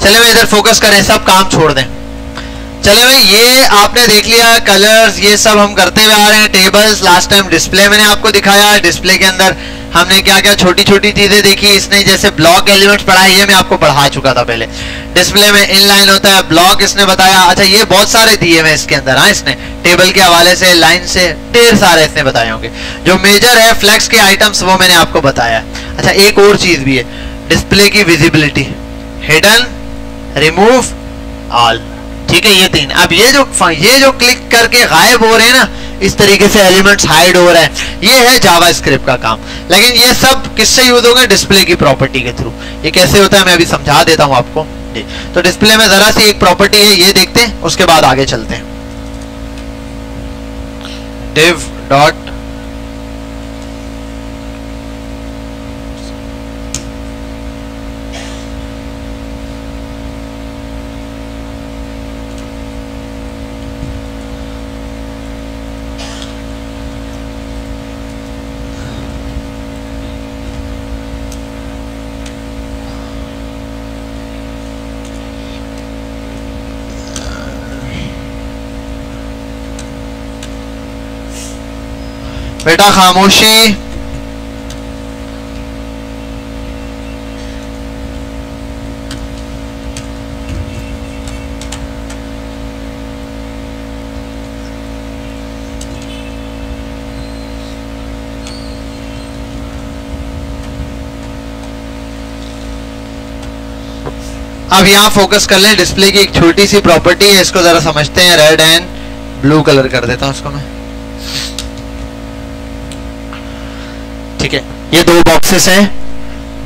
चले भाई इधर फोकस करें, सब काम छोड़ दें। चले भाई ये आपने देख लिया कलर्स, ये सब हम करते हुए आ रहे हैं। टेबल्स लास्ट टाइम डिस्प्ले मैंने आपको दिखाया, डिस्प्ले के अंदर हमने क्या क्या छोटी छोटी चीजें देखी। इसने जैसे ब्लॉक एलिमेंट्स पढ़ा है, ये मैं आपको पढ़ा चुका था पहले। डिस्प्ले में इनलाइन होता है, ब्लॉक इसने बताया। अच्छा ये बहुत सारे दिए हुए इसके अंदर, हाँ इसने टेबल के हवाले से, लाइन से, ढेर सारे इसने बताए होंगे। जो मेजर है फ्लेक्स के आइटम्स वो मैंने आपको बताया। अच्छा एक और चीज भी है, डिस्प्ले की विजिबिलिटी, हिडन, रिमूव, ऑल, ठीक है ये तीन। अब ये जो क्लिक करके गायब हो रहे हैं ना, इस तरीके से एलिमेंट्स हाइड हो रहे हैं, ये है जावास्क्रिप्ट का काम। लेकिन ये सब किससे यूज होगा? डिस्प्ले की प्रॉपर्टी के थ्रू। ये कैसे होता है मैं अभी समझा देता हूं आपको। तो डिस्प्ले में जरा सी एक प्रॉपर्टी है, ये देखते हैं, उसके बाद आगे चलते हैं। div डॉट बेटा खामोशी। अब यहां फोकस कर लें, डिस्प्ले की एक छोटी सी प्रॉपर्टी है, इसको जरा समझते हैं। रेड एंड ब्लू कलर कर देता हूं इसको मैं, ठीक है। ये दो बॉक्सेस हैं,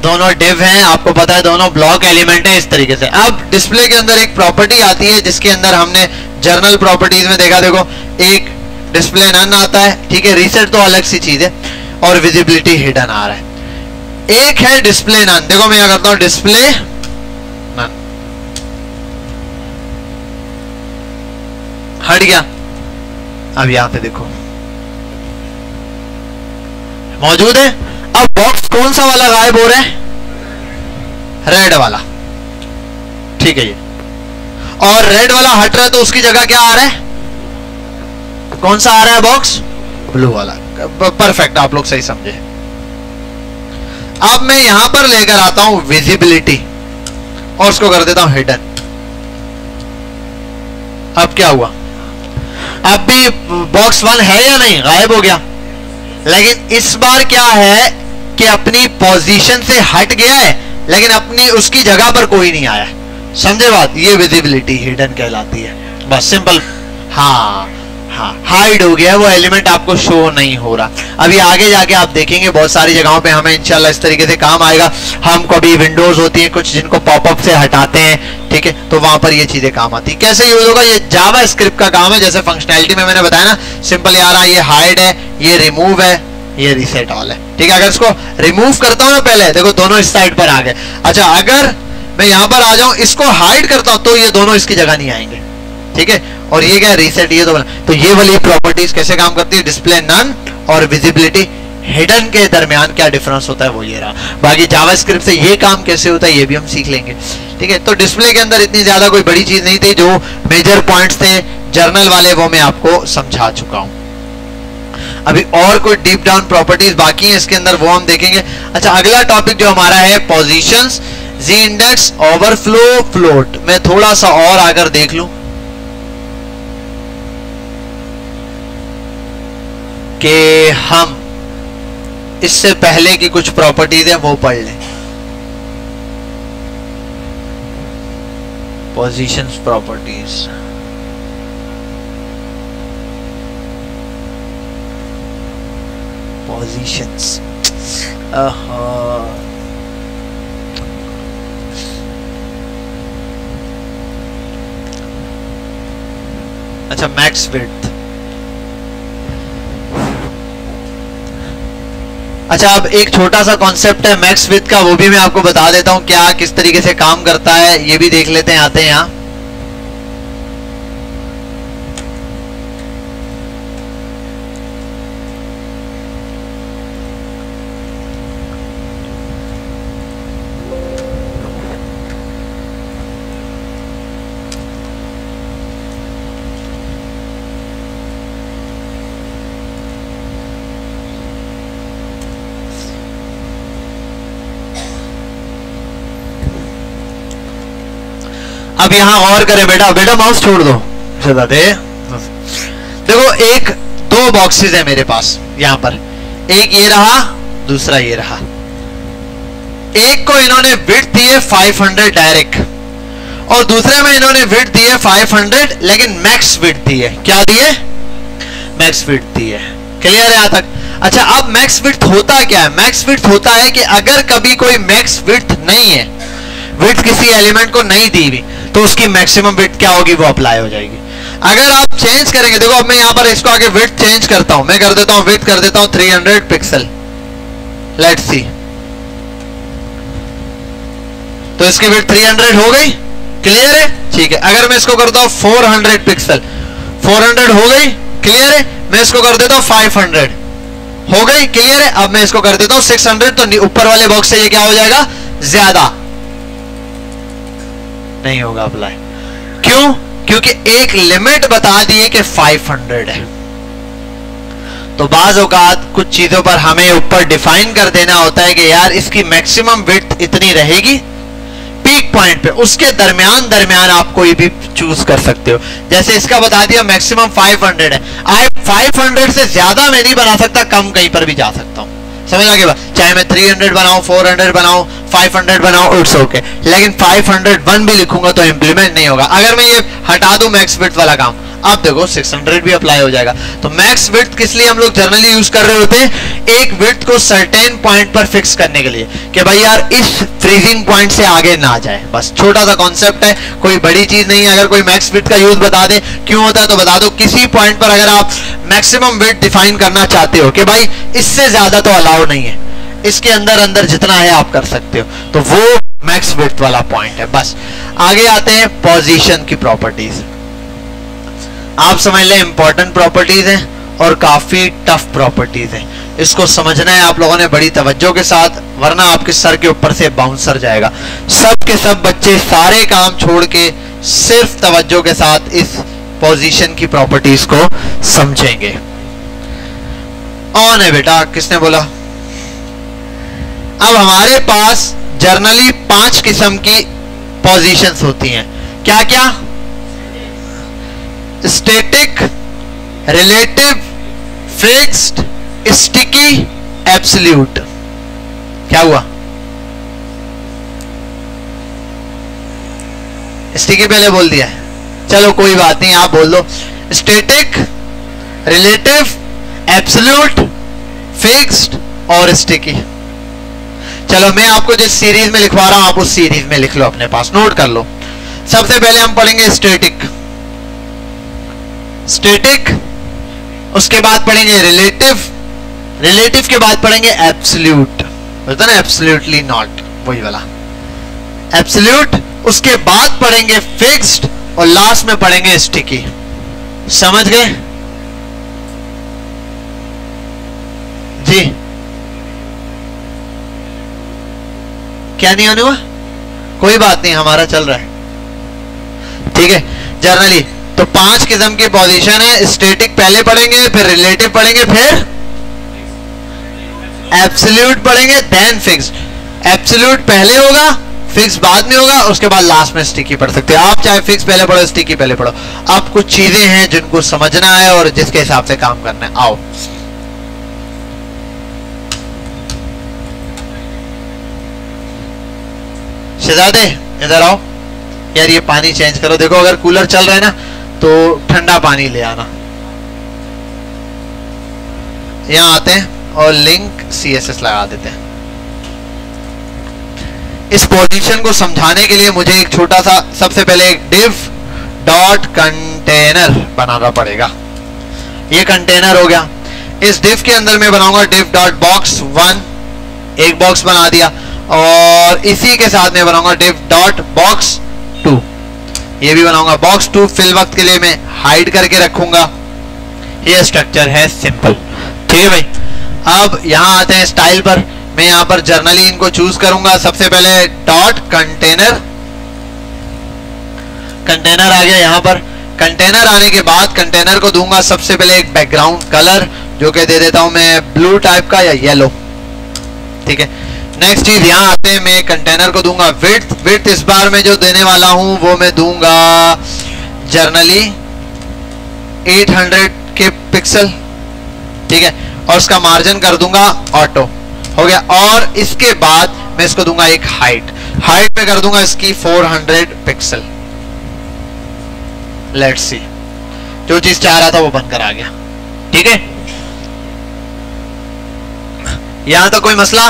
दोनों डिव हैं, आपको पता है दोनों ब्लॉक एलिमेंट है इस तरीके से। अब डिस्प्ले के अंदर एक प्रॉपर्टी आती है जिसके अंदर हमने जर्नल प्रॉपर्टीज में देखा, देखो एक डिस्प्ले नन आता है, ठीक है। रीसेट तो अलग सी चीज है, और विजिबिलिटी हिडन आ रहा है। एक है डिस्प्ले नन, देखो मैं क्या करता हूं, डिस्प्ले नन हट गया। अब यहां पे देखो मौजूद है। अब बॉक्स कौन सा वाला गायब हो रहा है? रेड वाला, ठीक है ये। और रेड वाला हट रहा है तो उसकी जगह क्या आ रहा है? कौन सा आ रहा है बॉक्स? ब्लू वाला। परफेक्ट, आप लोग सही समझे। अब मैं यहां पर लेकर आता हूं विजिबिलिटी और उसको कर देता हूं हिडन। अब क्या हुआ? अब भी बॉक्स 1 है या नहीं? गायब हो गया। लेकिन इस बार क्या है कि अपनी पोजीशन से हट गया है, लेकिन अपनी उसकी जगह पर कोई नहीं आया। समझे बात? ये विजिबिलिटी हिडन कहलाती है, बस सिंपल। हाँ हाँ, हाइड हो गया वो एलिमेंट, आपको शो नहीं हो रहा। अभी आगे जाके आप देखेंगे बहुत सारी जगहों पे हमें इंशाल्लाह इस तरीके से काम आएगा। हम कभी विंडोज होती है कुछ जिनको पॉपअप से हटाते हैं, ठीक है, तो वहां पर ये चीजें काम आती है। कैसे यूज होगा? ये जावास्क्रिप्ट का काम है। जैसे फंक्शनैलिटी में मैंने बताया ना, सिंपल यार ये हाइड है, ये रिमूव है, ये रीसेट ऑल है, ठीक है। अगर इसको रिमूव करता हूं ना, पहले देखो दोनों इस साइड पर आ गए। अच्छा अगर मैं यहां पर आ जाऊं, इसको हाइड करता हूं तो ये दोनों इसकी जगह नहीं आएंगे, ठीक है। और ये क्या? रीसेट। ये तो ये वाली प्रॉपर्टीज कैसे काम करती है? डिस्प्ले नन और विजिबिलिटी हिडन के दरमियान क्या डिफरेंस होता है वो ये रहा। बाकी जावास्क्रिप्ट से ये काम कैसे होता है ये भी हम सीख लेंगे, ठीक है। तो डिस्प्ले के अंदर इतनी ज्यादा कोई बड़ी चीज नहीं थी, जो मेजर पॉइंट्स थे जर्नल वाले वो मैं आपको समझा चुका हूं। अभी और कोई डीप डाउन प्रॉपर्टीज बाकी हैं इसके अंदर, वो हम देखेंगे। अच्छा अगला टॉपिक जो हमारा है पोजीशंस, जी इंडेक्स, ओवरफ्लो, फ्लोट। मैं थोड़ा सा और अगर देख लूं कि हम इससे पहले की कुछ प्रॉपर्टीज है वो पढ़ लें। पोजीशंस प्रॉपर्टीज, पोजीशंस, अच्छा मैक्स विड्थ। अच्छा अब एक छोटा सा कॉन्सेप्ट है मैक्स विड्थ का, वो भी मैं आपको बता देता हूं क्या किस तरीके से काम करता है, ये भी देख लेते हैं। आते हैं यहां, अब यहां गौर करें बेटा, बेटा माउस छोड़ दो, देखो एक दो बॉक्सेस है मेरे पास यहां पर, एक ये रहा, दूसरा ये रहा। एक को इन्होंने विड्थ दी है 500 डायरेक्ट, और दूसरे में इन्होंने विड्थ दी है 500 लेकिन मैक्स विड्थ दी है। क्या दी है? मैक्स विड्थ दी है। क्लियर है यहां तक? अच्छा, अब मैक्स विड्थ होता क्या है? मैक्स विड्थ होता है कि अगर कभी कोई मैक्स विड्थ नहीं है, विड्थ किसी एलिमेंट को नहीं दी हुई, तो उसकी मैक्सिमम विड्थ क्या होगी? वो अप्लाई हो जाएगी। अगर आप चेंज करेंगे, देखो अब मैं यहां पर इसको आगे विड्थ चेंज करता हूं, मैं कर देता हूं विड्थ कर देता हूं 300 पिक्सल, लेट्स सी, तो इसकी विड्थ 300 हो गई। क्लियर है? ठीक है। अगर मैं इसको करता हूं 400 पिक्सल, 400 हो गई। क्लियर है? मैं इसको कर देता हूं 500, हो गई। क्लियर है? अब मैं इसको कर देता हूं 600, तो ऊपर वाले बॉक्स से ये क्या हो जाएगा? ज्यादा नहीं होगा अप्लाई। क्यों? क्योंकि एक लिमिट बता दी है कि 500 है। तो बाज औकात कुछ चीजों पर हमें ऊपर डिफाइन कर देना होता है कि यार इसकी मैक्सिमम विड्थ इतनी रहेगी पीक पॉइंट पे, उसके दरमियान आप कोई भी चूज कर सकते हो। जैसे इसका बता दिया मैक्सिमम 500 है, आई 500 से ज्यादा मैं नहीं बना सकता, कम कहीं पर भी जा सकता हूं। समझ आ गया? चाहे मैं 300 बनाऊं, 400 बनाऊं, 500 बनाऊं, इट्स ओके, लेकिन 501 भी लिखूंगा तो इंप्लीमेंट नहीं होगा। अगर मैं ये हटा दूं मैक्स विड्थ वाला काम, अब देखो 600 भी अप्लाई हो जाएगा। तो मैक्स विड्थ किस लिए हम लोग जनरली यूज कर रहे होते हैं? एक विड्थ को सर्टेन पॉइंट पर फिक्स करने के लिए कि भाई यार इस फ्रीजिंग पॉइंट से आगे ना जाए। बस छोटा सा कॉन्सेप्ट है, कोई बड़ी चीज नहीं है। अगर कोई मैक्स विड्थ का यूज बता दे क्यों होता है तो बता दो, किसी पॉइंट पर अगर आप मैक्सिमम विड्थ डिफाइन करना चाहते हो कि भाई इससे ज्यादा तो अलाउ नहीं है, इसके अंदर अंदर जितना है आप कर सकते हो, तो वो मैक्स विड्थ वाला पॉइंट है। बस आगे आते हैं पोजीशन की प्रॉपर्टीज। आप समझ लें इंपॉर्टेंट प्रॉपर्टीज हैं और काफी टफ प्रॉपर्टीज हैं। इसको समझना है आप लोगों ने बड़ी तवज्जो के साथ, वरना आपके सर के ऊपर से बाउंसर जाएगा। सब के सब बच्चे सारे काम छोड़ के सिर्फ तवज्जो के साथ इस पोजीशन की प्रॉपर्टीज को समझेंगे। ऑन है बेटा, किसने बोला? अब हमारे पास जनरली 5 किस्म की पोजीशंस होती हैं। क्या क्या? Static, relative, fixed, sticky, absolute. क्या हुआ? स्टिकी पहले बोल दिया है, चलो कोई बात नहीं, आप बोल दो। स्टैटिक, रिलेटिव, एब्सोल्यूट, फिक्स्ड और स्टिकी। चलो मैं आपको जिस सीरीज में लिखवा रहा हूं आप उस सीरीज में लिख लो, अपने पास नोट कर लो। सबसे पहले हम पढ़ेंगे स्टैटिक, स्टैटिक, उसके बाद पढ़ेंगे रिलेटिव, रिलेटिव के बाद पढ़ेंगे एब्सोल्यूट, बोलते ना एब्सोल्युटली नॉट, वही वाला एब्सोल्यूट, उसके बाद पढ़ेंगे फिक्स्ड और लास्ट में पढ़ेंगे स्टिकी। समझ गए जी? क्या नहीं होने हुआ? कोई बात नहीं, हमारा चल रहा है, ठीक है। जनरली तो 5 किस्म की पोजीशन है। स्टैटिक पहले पढ़ेंगे, फिर रिलेटिव पढ़ेंगे, फिर एब्सोल्यूट पढ़ेंगे, देन फिक्स्ड। एब्सोल्यूट पहले होगा, फिक्स बाद में होगा, उसके बाद लास्ट में स्टिकी पढ़ सकते हो आप। चाहे फिक्स पहले पढ़ो, स्टिकी पहले पढ़ो। अब कुछ चीजें हैं जिनको समझना है और जिसके हिसाब से काम करना है। आओ शहजादे इधर आओ यार, ये पानी चेंज करो। देखो अगर कूलर चल रहा है ना तो ठंडा पानी ले आना। यहां आते हैं और लिंक CSS लगा देते हैं। इस पोजीशन को समझाने के लिए मुझे एक छोटा सा, सबसे पहले एक div डॉट कंटेनर बनाना पड़ेगा। ये कंटेनर हो गया। इस div के अंदर मैं बनाऊंगा div डॉट बॉक्स 1, एक बॉक्स बना दिया, और इसी के साथ मैं बनाऊंगा div डॉट बॉक्स 2, ये भी बनाऊंगा। बॉक्स 2 फिल वक्त के लिए मैं हाइड करके रखूंगा। ये स्ट्रक्चर है सिंपल, ठीक है भाई। अब यहां आते हैं स्टाइल पर। मैं यहां पर जर्नली इनको चूज करूंगा। सबसे पहले डॉट कंटेनर, कंटेनर आ गया यहां पर। कंटेनर आने के बाद कंटेनर को दूंगा सबसे पहले एक बैकग्राउंड कलर, जो कि दे देता हूं मैं ब्लू टाइप का या येलो, ठीक है। नेक्स्ट चीज यहां आते हैं, मैं कंटेनर को दूंगा विड्थ। विड्थ इस बार में जो देने वाला हूं वो मैं दूंगा जर्नली 800 के पिक्सल, ठीक है, और उसका मार्जिन कर दूंगा ऑटो, हो गया। और इसके बाद मैं इसको दूंगा एक हाइट, हाइट पे कर दूंगा इसकी 400 पिक्सल। लेट्स सी, जो चीज चाह रहा था वो बनकर आ गया, ठीक है। यहां तो कोई मसला,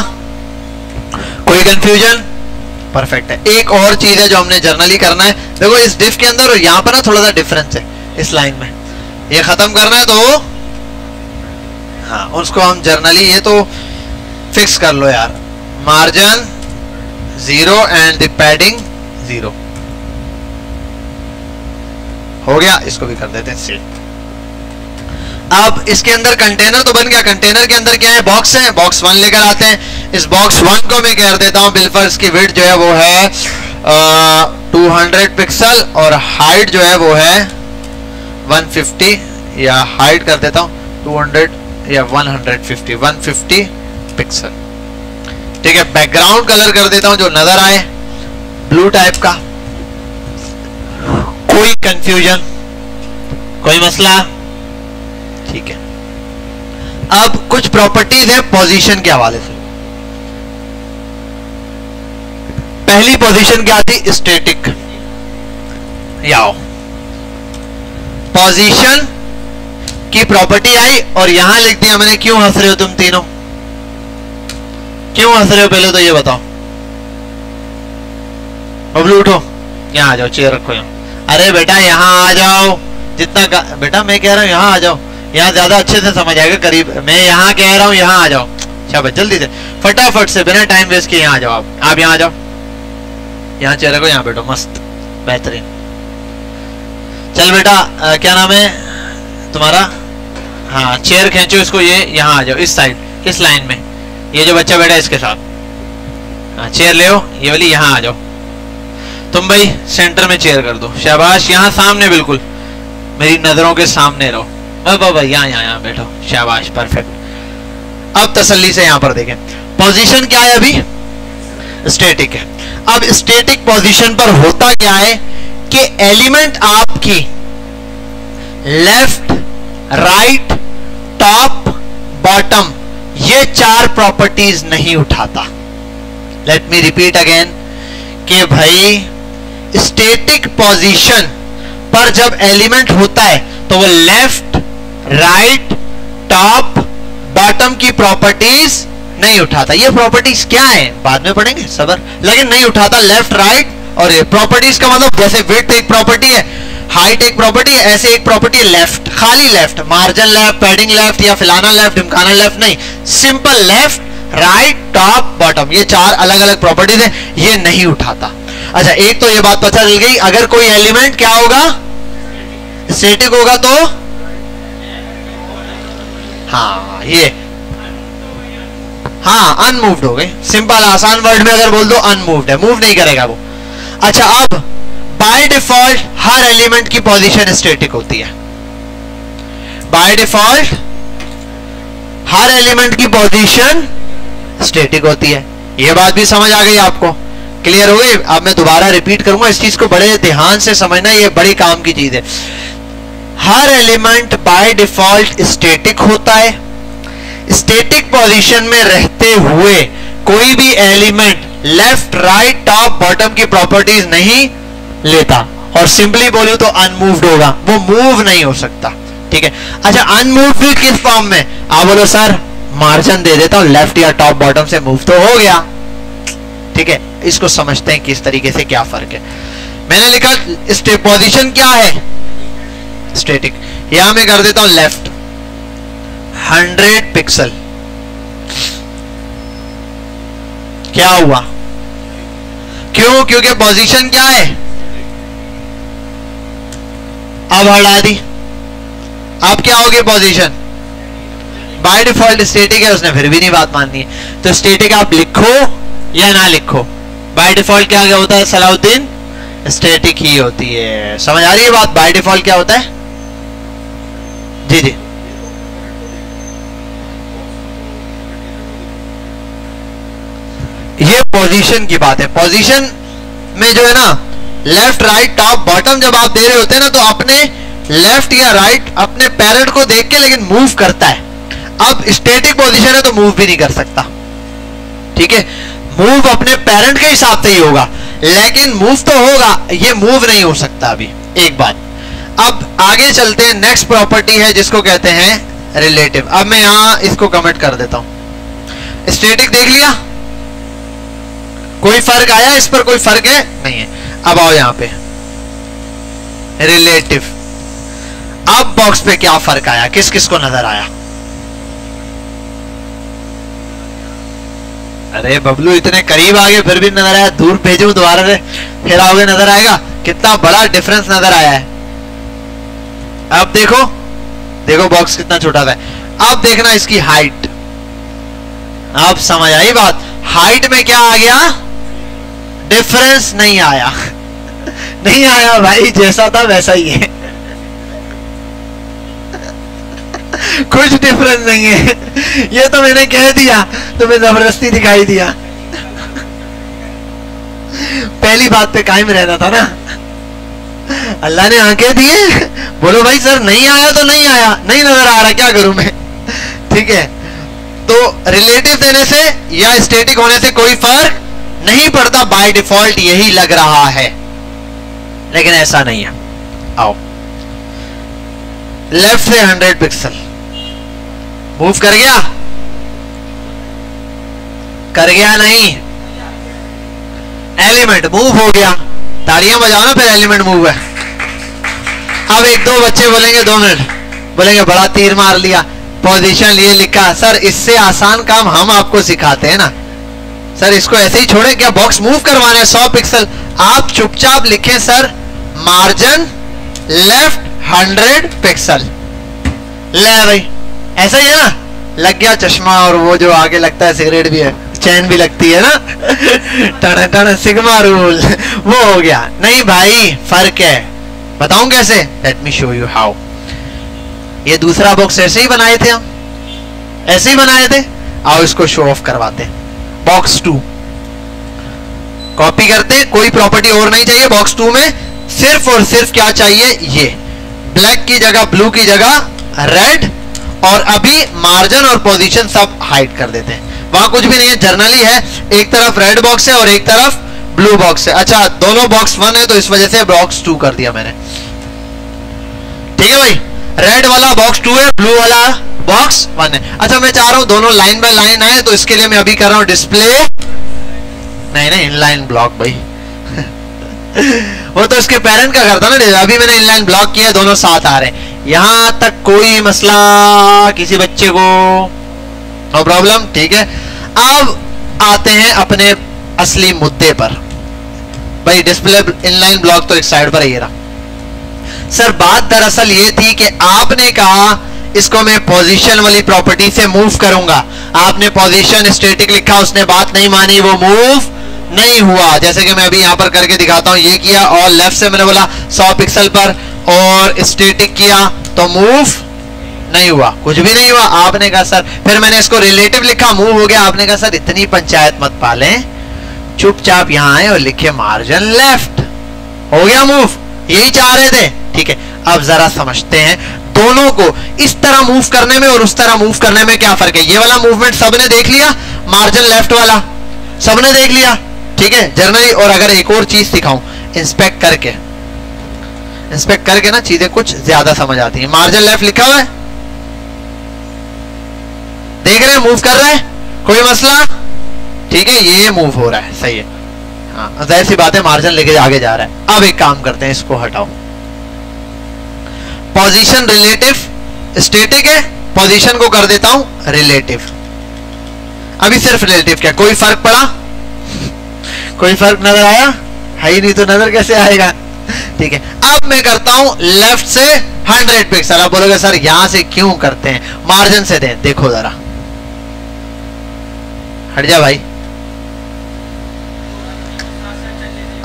कोई कंफ्यूजन? परफेक्ट है। एक और चीज है जो हमने जर्नली करना है, देखो इस डिफ के अंदर और यहां पर ना थोड़ा सा डिफरेंस है इस लाइन में, ये खत्म करना है तो हाँ उसको हम जर्नली ये तो फिक्स कर लो यार, मार्जिन 0 एंड द पैडिंग 0, हो गया। इसको भी कर देते हैं सेव। अब इसके अंदर कंटेनर तो बन गया, कंटेनर के अंदर क्या है, बॉक्स है, बॉक्स 1 लेकर आते हैं। इस बॉक्स 1 को मैं कह देता हूं बिलफर्स की विड्थ जो है वो है 200 पिक्सल और हाइट जो है वो है 150, या हाइट कर देता हूं 200 या 150 पिक्सल, ठीक है। बैकग्राउंड कलर कर देता हूं जो नजर आए, ब्लू टाइप का। कोई कंफ्यूजन, कोई मसला? ठीक है। अब कुछ प्रॉपर्टीज है पोजीशन के हवाले से। पहली पोजीशन क्या थी, स्टैटिक। याओ पोजीशन की प्रॉपर्टी आई और यहां लिख दिया मैंने। क्यों हंस रहे हो तुम तीनों, क्यों हंस रहे हो पहले तो ये बताओ। बबलू उठो, यहां आ जाओ, चेयर रखो यहाँ। अरे बेटा यहां आ जाओ, जितना बेटा मैं कह रहा हूं यहां आ जाओ, यहाँ ज्यादा अच्छे से समझ आएगा करीब। मैं यहाँ कह रहा हूँ यहाँ आ जाओ, शाबाश, जल्दी से फटाफट से बिना टाइम वेस्ट किए यहाँ आ जाओ। आप यहाँ आ जाओ, यहाँ चेहरे को यहाँ बैठो, मस्त बेहतरीन। चल बेटा क्या नाम है तुम्हारा? हाँ चेयर खींचो इसको, ये यहाँ आ जाओ इस साइड, इस लाइन में। ये जो बच्चा बैठा है इसके साथ, हाँ चेयर ले आओ, ये वाली यहाँ आ जाओ। तुम भाई सेंटर में चेयर कर दो, शाबाश, यहाँ सामने बिल्कुल मेरी नजरों के सामने रहो। भाई यहाँ बैठो, शाबाश, परफेक्ट। अब तसल्ली से यहाँ पर देखें, पोजीशन क्या है, अभी स्टैटिक है। अब स्टैटिक पोजीशन पर होता क्या है कि एलिमेंट आपकी लेफ्ट, राइट, टॉप, बॉटम, ये 4 प्रॉपर्टीज नहीं उठाता। लेट मी रिपीट अगेन कि भाई स्टैटिक पोजीशन पर जब एलिमेंट होता है तो वो लेफ्ट, राइट, टॉप, बॉटम की प्रॉपर्टीज नहीं उठाता। ये प्रॉपर्टीज क्या है बाद में पढ़ेंगे, सबर, लेकिन नहीं उठाता लेफ्ट, राइट। और ये प्रॉपर्टीज का मतलब जैसे विड्थ एक प्रॉपर्टी है, हाइट एक प्रॉपर्टी है, ऐसे एक प्रॉपर्टी है लेफ्ट, खाली left, margin left, padding left या फिलाना लेफ्ट, ढिमकाना लेफ्ट नहीं, simple left, right, top, bottom, ये 4 अलग अलग प्रॉपर्टीज है, ये नहीं उठाता। अच्छा एक तो ये बात पता चल गई, अगर कोई एलिमेंट क्या होगा, स्टैटिक होगा तो हाँ ये हाँ अनमूव्ड हो गए। सिंपल आसान वर्ड में अगर बोल दो अनमूव्ड है, मूव नहीं करेगा वो। अच्छा अब बाय डिफॉल्ट हर एलिमेंट की पोजीशन स्टैटिक होती है। बाय डिफॉल्ट हर एलिमेंट की पोजीशन स्टैटिक होती है। ये बात भी समझ आ गई आपको, क्लियर हो गई? अब मैं दोबारा रिपीट करूंगा, इस चीज को बड़े ध्यान से समझना, ये बड़ी काम की चीज है। हर एलिमेंट बाय डिफॉल्ट स्टैटिक होता है। स्टैटिक पोजीशन में रहते हुए कोई भी element left, right, top, bottom की प्रॉपर्टीज नहीं लेता, और सिंपली बोलूं तो अनमूव्ड होगा, वो मूव नहीं हो सकता, ठीक है। अच्छा अनमूव्ड भी किस फॉर्म में? आप बोलो सर मार्जिन दे देता हूं, लेफ्ट या टॉप बॉटम से मूव तो हो गया, ठीक है। इसको समझते हैं किस तरीके से, क्या फर्क है। मैंने लिखा पोजीशन क्या है, स्टैटिक। यहां मैं कर देता हूं लेफ्ट 100 पिक्सल। क्या हुआ? क्यों? क्योंकि पोजीशन क्या है, अब हटा दी। अब क्या होगी पोजीशन? बाय डिफॉल्ट स्टैटिक है, उसने फिर भी नहीं बात माननी है, तो स्टैटिक आप लिखो या ना लिखो, बाय डिफॉल्ट क्या होता है सलाउद्दीन? स्टैटिक ही होती है। समझ आ रही है बात? बाय डिफॉल्ट क्या होता है? जी जी ये पोजीशन की बात है। पोजीशन में जो है ना, लेफ्ट राइट टॉप बॉटम जब आप दे रहे होते हैं ना, तो अपने लेफ्ट या राइट अपने पैरेंट को देख के लेकिन मूव करता है। अब स्टैटिक पोजीशन है तो मूव भी नहीं कर सकता, ठीक है, मूव अपने पेरेंट के हिसाब से ही होगा, लेकिन मूव तो होगा, ये मूव नहीं हो सकता अभी। एक बात, अब आगे चलते हैं। नेक्स्ट प्रॉपर्टी है जिसको कहते हैं रिलेटिव। अब मैं यहां इसको कमेंट कर देता हूं। स्टैटिक देख लिया, कोई फर्क आया इस पर? कोई फर्क है? नहीं है। अब आओ यहां पे रिलेटिव। अब बॉक्स पे क्या फर्क आया, किस किस को नजर आया? अरे बबलू इतने करीब आ गए फिर भी नजर आया, दूर भेजू दोबारा से फिर आओगे नजर आएगा? कितना बड़ा डिफरेंस नजर आया है। अब देखो, देखो बॉक्स कितना छोटा था। अब देखना इसकी हाइट। अब समझ आई बात? हाइट में क्या आ गया? डिफरेंस नहीं आया। नहीं आया भाई, जैसा था वैसा ही है। कुछ डिफरेंस नहीं है। ये तो मैंने कह दिया, तुम्हें जबरदस्ती दिखाई दिया। पहली बात पे कायम रहना था ना। अल्लाह ने आंखें दी है। बोलो भाई सर नहीं आया तो नहीं आया, नहीं नजर आ रहा, क्या करूं मैं? ठीक है, तो रिलेटिव देने से या स्टैटिक होने से कोई फर्क नहीं पड़ता, बाय डिफॉल्ट यही लग रहा है, लेकिन ऐसा नहीं है। आओ, लेफ्ट से 100 पिक्सल मूव कर गया? कर गया नहीं, एलिमेंट मूव हो गया। तालियां बजाओ ना, फिर एलिमेंट मूव है। अब एक दो बच्चे बोलेंगे 2 मिनट, बोलेंगे बड़ा तीर मार लिया, पोजीशन लिए लिखा। सर इससे आसान काम हम आपको सिखाते हैं ना सर, इसको ऐसे ही छोड़े क्या? बॉक्स मूव करवाना है 100 पिक्सल, आप चुपचाप लिखें सर मार्जिन लेफ्ट 100 पिक्सल। ले भाई, ऐसा ही है ना? लग गया चश्मा, और वो जो आगे लगता है सिगरेट भी है, चैन भी लगती है ना, टन टन सिग्मा रूल, वो हो गया। नहीं भाई फर्क है, बताऊं कैसे? Let me show you how. ये दूसरा बॉक्स ऐसे ही बनाए थे हम, ऐसे ही बनाए थे। आओ इसको शो ऑफ करवाते हैं। बॉक्स 2 कॉपी करते हैं, कोई प्रॉपर्टी और नहीं चाहिए बॉक्स 2 में, सिर्फ और सिर्फ क्या चाहिए? ये ब्लैक की जगह ब्लू की जगह रेड, और अभी मार्जिन और पोजीशन सब हाइड कर देते हैं। वहां कुछ भी नहीं है, जर्नली है, एक तरफ रेड बॉक्स है और एक तरफ ब्लू बॉक्स है। अच्छा, दोनों बॉक्स 1 है तो इस वजह से बॉक्स 2 कर दिया मैंने, ठीक है भाई? रेड वाला बॉक्स 2 है, ब्लू वाला बॉक्स 1 है। अच्छा, मैं चाह रहा हूं दोनों लाइन बाय लाइन आए, तो इसके लिए मैं अभी कर रहा हूं डिस्प्ले, नहीं नहीं इनलाइन ब्लॉक भाई। वो तो इसके पेरेंट का करता ना, अभी मैंने इनलाइन ब्लॉक किया, दोनों साथ आ रहे हैं। यहां तक कोई मसला किसी बच्चे को? नो प्रॉब्लम, ठीक है। अब आते हैं अपने असली मुद्दे पर। भाई डिस्प्ले इनलाइन ब्लॉक तो एक साइड पर ही रहा। सर बात दरअसल ये थी कि आपने कहा इसको मैं पोजीशन वाली प्रॉपर्टी से मूव करूंगा, आपने पोजीशन स्टैटिक लिखा, उसने बात नहीं मानी, वो मूव नहीं हुआ। जैसे कि मैं अभी यहां पर करके दिखाता हूं, ये किया और लेफ्ट से मैंने बोला 100 पिक्सल पर और स्टैटिक किया तो मूव नहीं हुआ, कुछ भी नहीं हुआ। आपने कहा सर, फिर मैंने इसको रिलेटिव लिखा, मूव हो गया। आपने कहा सर इतनी पंचायत मत पालें, चुपचाप यहां आए और लिखे मार्जिन लेफ्ट, हो गया मूव, यही चाह रहे थे, ठीक है। अब जरा समझते हैं दोनों को, इस तरह मूव करने में और उस तरह मूव करने में क्या फर्क है। ये वाला मूवमेंट सबने देख लिया, मार्जिन लेफ्ट वाला सबने देख लिया, ठीक है जर्नली। और अगर एक और चीज सिखाऊं, इंस्पेक्ट करके, इंस्पेक्ट करके ना चीजें कुछ ज्यादा समझ आती है। मार्जिन लेफ्ट लिखा हुआ है, देख रहे हैं मूव कर रहा है, कोई मसला? ठीक है, ये मूव हो रहा है, सही है। हाँ जाहिर सी बात है, मार्जिन लेके आगे जा रहा है। अब एक काम करते हैं, इसको हटाओ। पोजीशन रिलेटिव स्टैटिक है, पोजीशन को कर देता हूं रिलेटिव। अभी सिर्फ रिलेटिव, क्या कोई फर्क पड़ा? कोई फर्क नजर आया? है ही नहीं तो नजर कैसे आएगा? ठीक है, अब मैं करता हूं लेफ्ट से 100 पिक्सल। आप बोलोगे सर यहां से क्यों करते हैं, मार्जिन से दें। देखो जरा, हट जा भाई,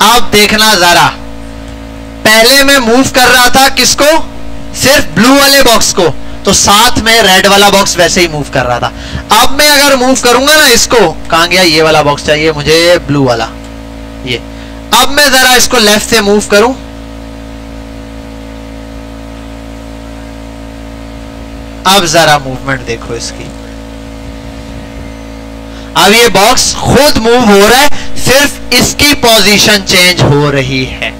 अब देखना जरा। पहले मैं मूव कर रहा था किसको? सिर्फ ब्लू वाले बॉक्स को, तो साथ में रेड वाला बॉक्स वैसे ही मूव कर रहा था। अब मैं अगर मूव करूंगा ना इसको, कहां गया ये वाला बॉक्स, चाहिए मुझे ब्लू वाला ये। अब मैं जरा इसको लेफ्ट से मूव करूं, अब जरा मूवमेंट देखो इसकी, अब ये बॉक्स खुद मूव हो रहा है, सिर्फ इसकी पोजीशन चेंज हो रही है।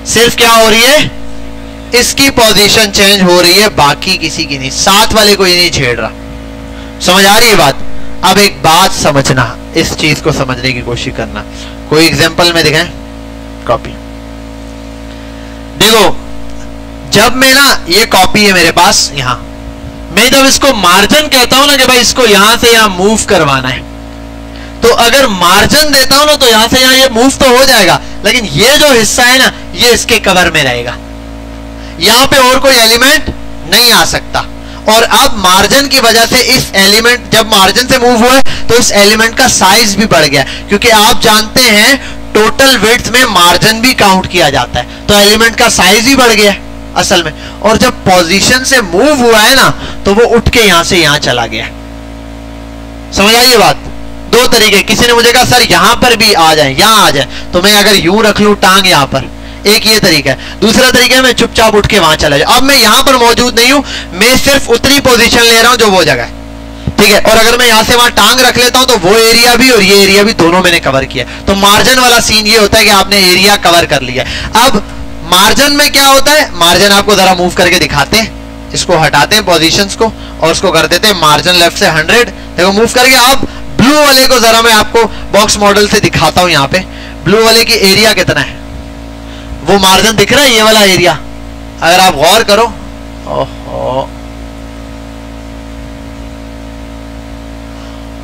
सिर्फ क्या हो रही है, इसकी पोजीशन चेंज हो रही है, बाकी किसी की नहीं, साथ वाले को ये नहीं छेड़ रहा। समझ आ रही है बात? अब एक बात समझना, इस चीज को समझने की कोशिश करना। कोई एग्जांपल में दिखाएं, कॉपी देखो। जब मैं ना, ये कॉपी है मेरे पास, यहां मैं जब इसको मार्जिन कहता हूं ना कि भाई इसको यहां से यहां मूव करवाना है, तो अगर मार्जिन देता हूं ना तो यहां से यहां ये मूव तो हो जाएगा, लेकिन ये जो हिस्सा है ना ये इसके कवर में रहेगा, यहां पे और कोई एलिमेंट नहीं आ सकता। और अब मार्जिन की वजह से इस एलिमेंट, जब मार्जिन से मूव हुआ है तो इस एलिमेंट का साइज भी बढ़ गया, क्योंकि आप जानते हैं टोटल विड्थ में मार्जिन भी काउंट किया जाता है, तो एलिमेंट का साइज ही बढ़ गया असल में। और जब पोजीशन से मूव हुआ है ना तो वो उठ के यहां से यहां चला गया। समझ आई ये बात? दो तरीके, किसी ने मुझे कहा सर यहां पर भी आ जाए, यहां आ जाए, तो मैं अगर यूं रख लूं टांग यहां पर, एक ये तरीका है। दूसरा तरीका है मैं चुपचाप उठ के वहां चला जाऊं। अब मैं यहां पर मौजूद नहीं हूं, मैं सिर्फ उतनी पोजीशन ले रहा हूं जो वो जगह है, ठीक है। और अगर मैं यहां से वहां टांग रख लेता हूं तो वो एरिया भी और ये एरिया भी दोनों मैंने कवर किया। तो मार्जिन वाला सीन ये होता है कि आपने एरिया कवर कर लिया। अब मार्जिन में क्या होता है, मार्जिन आपको जरा मूव करके दिखाते हैं, इसको हटाते हैं पोजीशंस को और उसको कर देते हैं मार्जिन लेफ्ट से 100, देखो मूव करके। अब ब्लू वाले को जरा मैं आपको बॉक्स मॉडल से दिखाता हूं, यहां पे ब्लू वाले की एरिया कितना है, वो मार्जिन दिख रहा है, ये वाला एरिया अगर आप गौर करो, ओहो,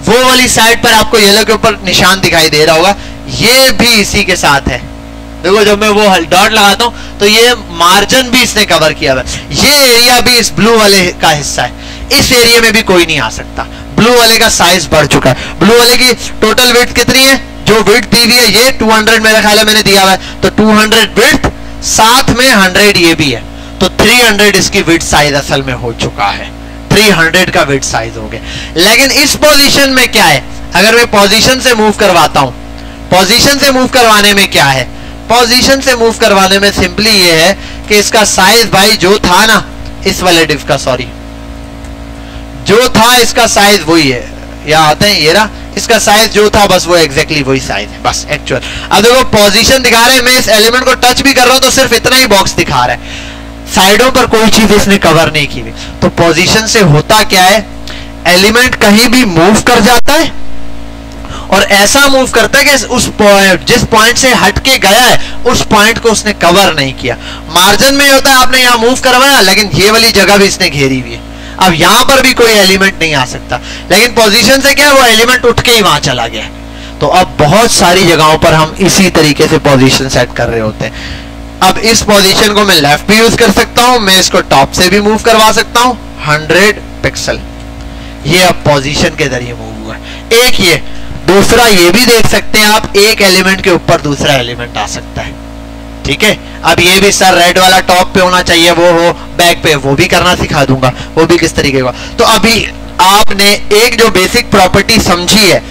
वो वाली साइड पर आपको येलो के ऊपर निशान दिखाई दे रहा होगा, ये भी इसी के साथ है। देखो जब मैं वो डॉट लगाता हूं तो ये मार्जिन भी इसने कवर किया हुआ है, ये एरिया भी इस ब्लू वाले का हिस्सा है, इस एरिया में भी कोई नहीं आ सकता। ब्लू वाले का साइज बढ़ चुका है। ब्लू वाले की टोटल विड्थ कितनी है, जो विड्थ दी हुई है ये 200 मेरा ख्याल है मैंने दिया हुआ है, तो 200 विड्थ, साथ में 100 ये भी है, तो 300 इसकी विड्थ साइज असल में हो चुका है, 300 का विड्थ साइज हो गया। लेकिन इस पोजीशन में क्या है, अगर मैं पोजीशन से मूव करवाता हूं, पोजीशन से मूव करवाने में क्या है, पोजीशन से मूव करवाने में सिंपली ये है कि इसका साइज भाई जो था ना, इस वाले डिव का, सॉरी जो था इसका साइज वही है, यहाँ आते हैं ये रहा, इसका साइज जो था बस वो एग्जैक्टली वही साइज है, बस एक्चुअल। अब देखो पोजीशन दिखा रहे हैं, मैं इस एलिमेंट को टच भी कर रहा हूं तो सिर्फ इतना ही बॉक्स दिखा रहा है, साइडों पर कोई चीज इसने कवर नहीं की हुई। तो पोजीशन से होता क्या है, एलिमेंट कहीं भी मूव कर जाता है और ऐसा मूव करता है कि उस जिस पॉइंट से हट के गया है उस पॉइंट को उसने कवर नहीं किया। मार्जिन में होता है आपने यहां मूव करवाया लेकिन ये वाली जगह भी इसने घेरी हुई है, अब यहां पर भी कोई एलिमेंट नहीं आ सकता, लेकिन पोजीशन से क्या है, वो एलिमेंट उठ के ही वहां चला गया। तो अब बहुत सारी जगहों पर हम इसी तरीके से पोजीशन सेट कर रहे होते हैं। अब इस पोजीशन को मैं लेफ्ट भी यूज कर सकता हूं, मैं इसको टॉप से भी मूव करवा सकता हूं, 100 पिक्सल, ये अब पोजीशन के जरिए मूव हुआ है। एक ये, दूसरा ये भी देख सकते हैं आप, एक एलिमेंट के ऊपर दूसरा एलिमेंट आ सकता है, ठीक है। अब ये भी सर रेड वाला टॉप पे होना चाहिए, वो हो बैक पे, वो भी करना सिखा दूंगा, वो भी किस तरीके का। तो अभी आपने एक जो बेसिक प्रॉपर्टी समझी है,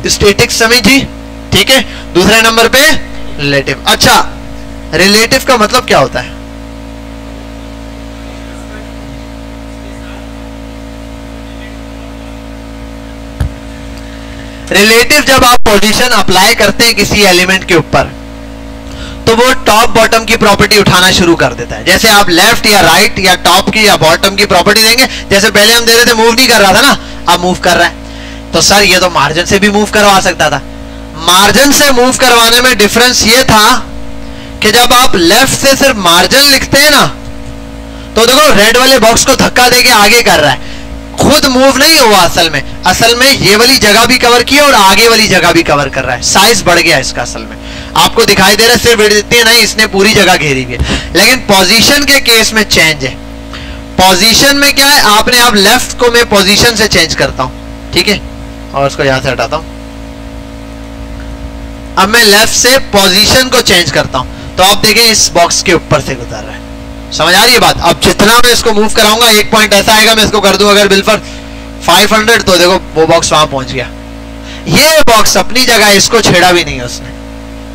स्टैटिक समझी, ठीक है। दूसरे नंबर पे रिलेटिव। अच्छा, रिलेटिव का मतलब क्या होता है, रिलेटिव जब आप पोजीशन अप्लाई करते हैं किसी एलिमेंट के ऊपर तो वो टॉप बॉटम की प्रॉपर्टी उठाना शुरू कर देता है। जैसे आप लेफ्ट या राइट या टॉप की या बॉटम की प्रॉपर्टी देंगे, जैसे पहले हम दे रहे थे मूव नहीं कर रहा था ना, अब मूव कर रहा है, तो सर ये तो मार्जिन से भी मूव करवा सकता था। मार्जिन से मूव करवाने में डिफरेंस ये था कि जब आप लेफ्ट से सिर्फ मार्जिन लिखते हैं ना, तो देखो रेड वाले बॉक्स को धक्का देके आगे कर रहा है, खुद मूव नहीं हुआ। असल में ये वाली जगह भी कवर की और आगे वाली जगह भी कवर कर रहा है, साइज बढ़ गया इसका। असल में आपको दिखाई दे रहा है सिर्फ इतनी नहीं, इसने पूरी जगह घेरी हुई है। लेकिन पोजीशन के केस में चेंज है। पोजीशन में क्या है, आपने अब लेफ्ट को मैं पोजीशन से चेंज करता हूं, ठीक है, और उसको यहां से हटाता हूं। अब मैं लेफ्ट से पोजीशन को चेंज करता हूं तो आप देखें इस बॉक्स के ऊपर से गुजर रहा है, समझ आ रही है बात? अब जितना मैं इसको मूव कराऊंगा एक पॉइंट ऐसा आएगा, मैं इसको कर दूं अगर बिल पर 500 तो देखो वो बॉक्स वहां पहुंच गया। ये बॉक्स अपनी जगह, इसको छेड़ा भी नहीं उसने।